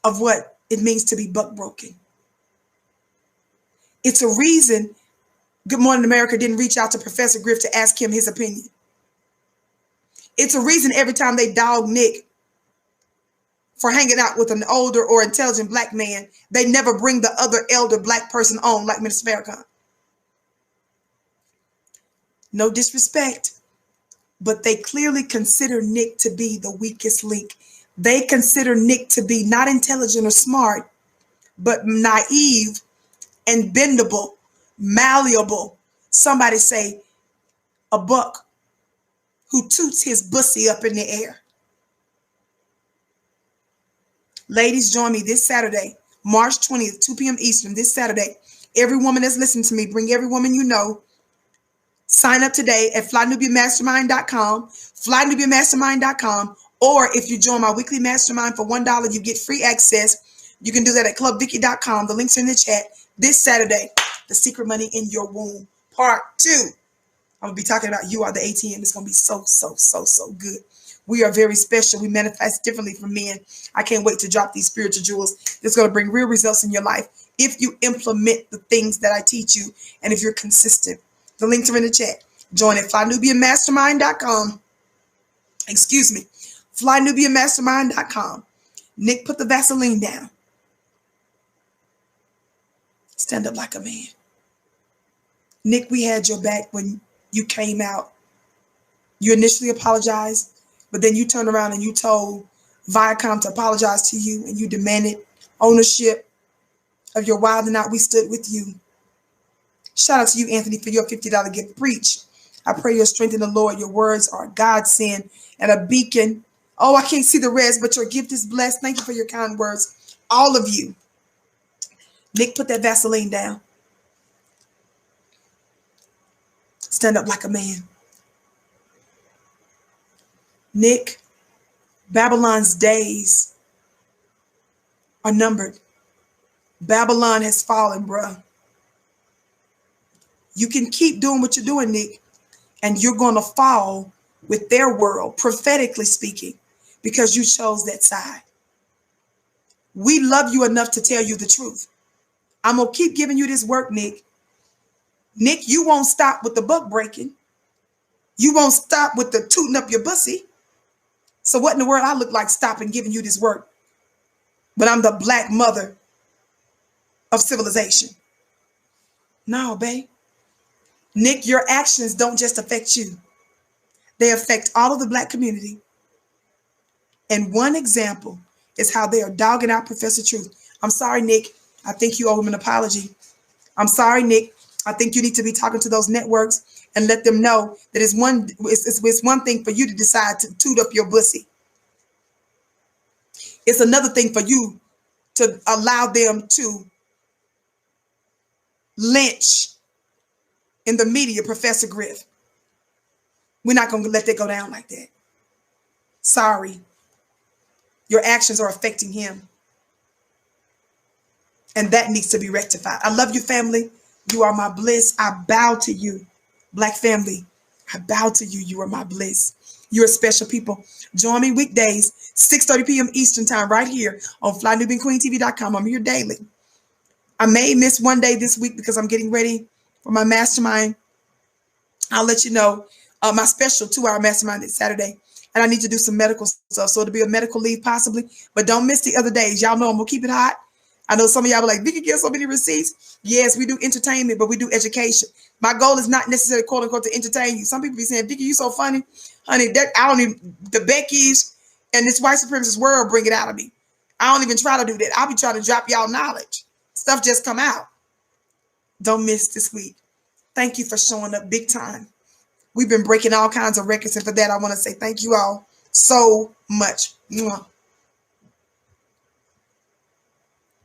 of what it means to be buck broken. It's a reason Good Morning America didn't reach out to Professor Griff to ask him his opinion. It's a reason every time they dog Nick for hanging out with an older or intelligent black man, they never bring the other elder black person on like Minister Farrakhan. No disrespect, but they clearly consider Nick to be the weakest link. They consider Nick to be not intelligent or smart, but naive and bendable, malleable. Somebody say a buck who toots his bussy up in the air. Ladies, join me this Saturday, March 20th, 2 p.m. Eastern, this Saturday. Every woman that's listening to me, bring every woman you know. Sign up today at flynubiamastermind.com, flynubiamastermind.com, or if you join my weekly mastermind for $1, you get free access. You can do that at clubvicky.com. The links are in the chat. This Saturday, The Secret Money in Your Womb, Part 2. I'm going to be talking about You Are the ATM. It's going to be so good. We are very special. We manifest differently from men. I can't wait to drop these spiritual jewels. It's going to bring real results in your life if you implement the things that I teach you and if you're consistent. The links are in the chat. Join at flynubiamastermind.com. Excuse me. flynubiamastermind.com. Nick, put the Vaseline down. Stand up like a man. Nick, we had your back when you came out. You initially apologized, but then you turned around and you told Viacom to apologize to you, and you demanded ownership of your Wild and Out. We stood with you. Shout out to you, Anthony, for your $50 gift. Preach. I pray your strength in the Lord. Your words are a godsend and a beacon. Oh, I can't see the rest, but your gift is blessed. Thank you for your kind words. All of you. Nick, put that Vaseline down. Stand up like a man. Nick, Babylon's days are numbered. Babylon has fallen, bruh. You can keep doing what you're doing, Nick, and you're going to fall with their world, prophetically speaking, because you chose that side. We love you enough to tell you the truth. I'm going to keep giving you this work, Nick. Nick, you won't stop with the buck breaking. You won't stop with the tooting up your bussy. So what in the world I look like stopping giving you this work? But I'm the black mother of civilization. No, babe. Nick, your actions don't just affect you. They affect all of the black community. And one example is how they are dogging out Professor Truth. I'm sorry, Nick. I think you owe him an apology. I'm sorry, Nick. I think you need to be talking to those networks and let them know that it's one thing for you to decide to toot up your pussy. It's another thing for you to allow them to lynch in the media Professor Griff. We're not going to let that go down like that. Sorry. Your actions are affecting him. And that needs to be rectified. I love you, family. You are my bliss. I bow to you. Black family, I bow to you. You are my bliss. You're special people. Join me weekdays, 6:30 p.m. Eastern time, right here on FlyNewBeanQueenTV.com. I'm here daily. I may miss one day this week because I'm getting ready for my mastermind. I'll let you know. My special 2-hour mastermind this Saturday. And I need to do some medical stuff. So it'll be a medical leave possibly. But don't miss the other days. Y'all know I'm going to keep it hot. I know some of y'all are like, Vicky gives so many receipts. Yes, we do entertainment, but we do education. My goal is not necessarily, quote unquote, to entertain you. Some people be saying, Vicky, you so funny. Honey, that I don't even, the Beckys and this white supremacist world bring it out of me. I don't even try to do that. I'll be trying to drop y'all knowledge. Stuff just come out. Don't miss this week. Thank you for showing up big time. We've been breaking all kinds of records. And for that, I want to say thank you all so much. Mwah.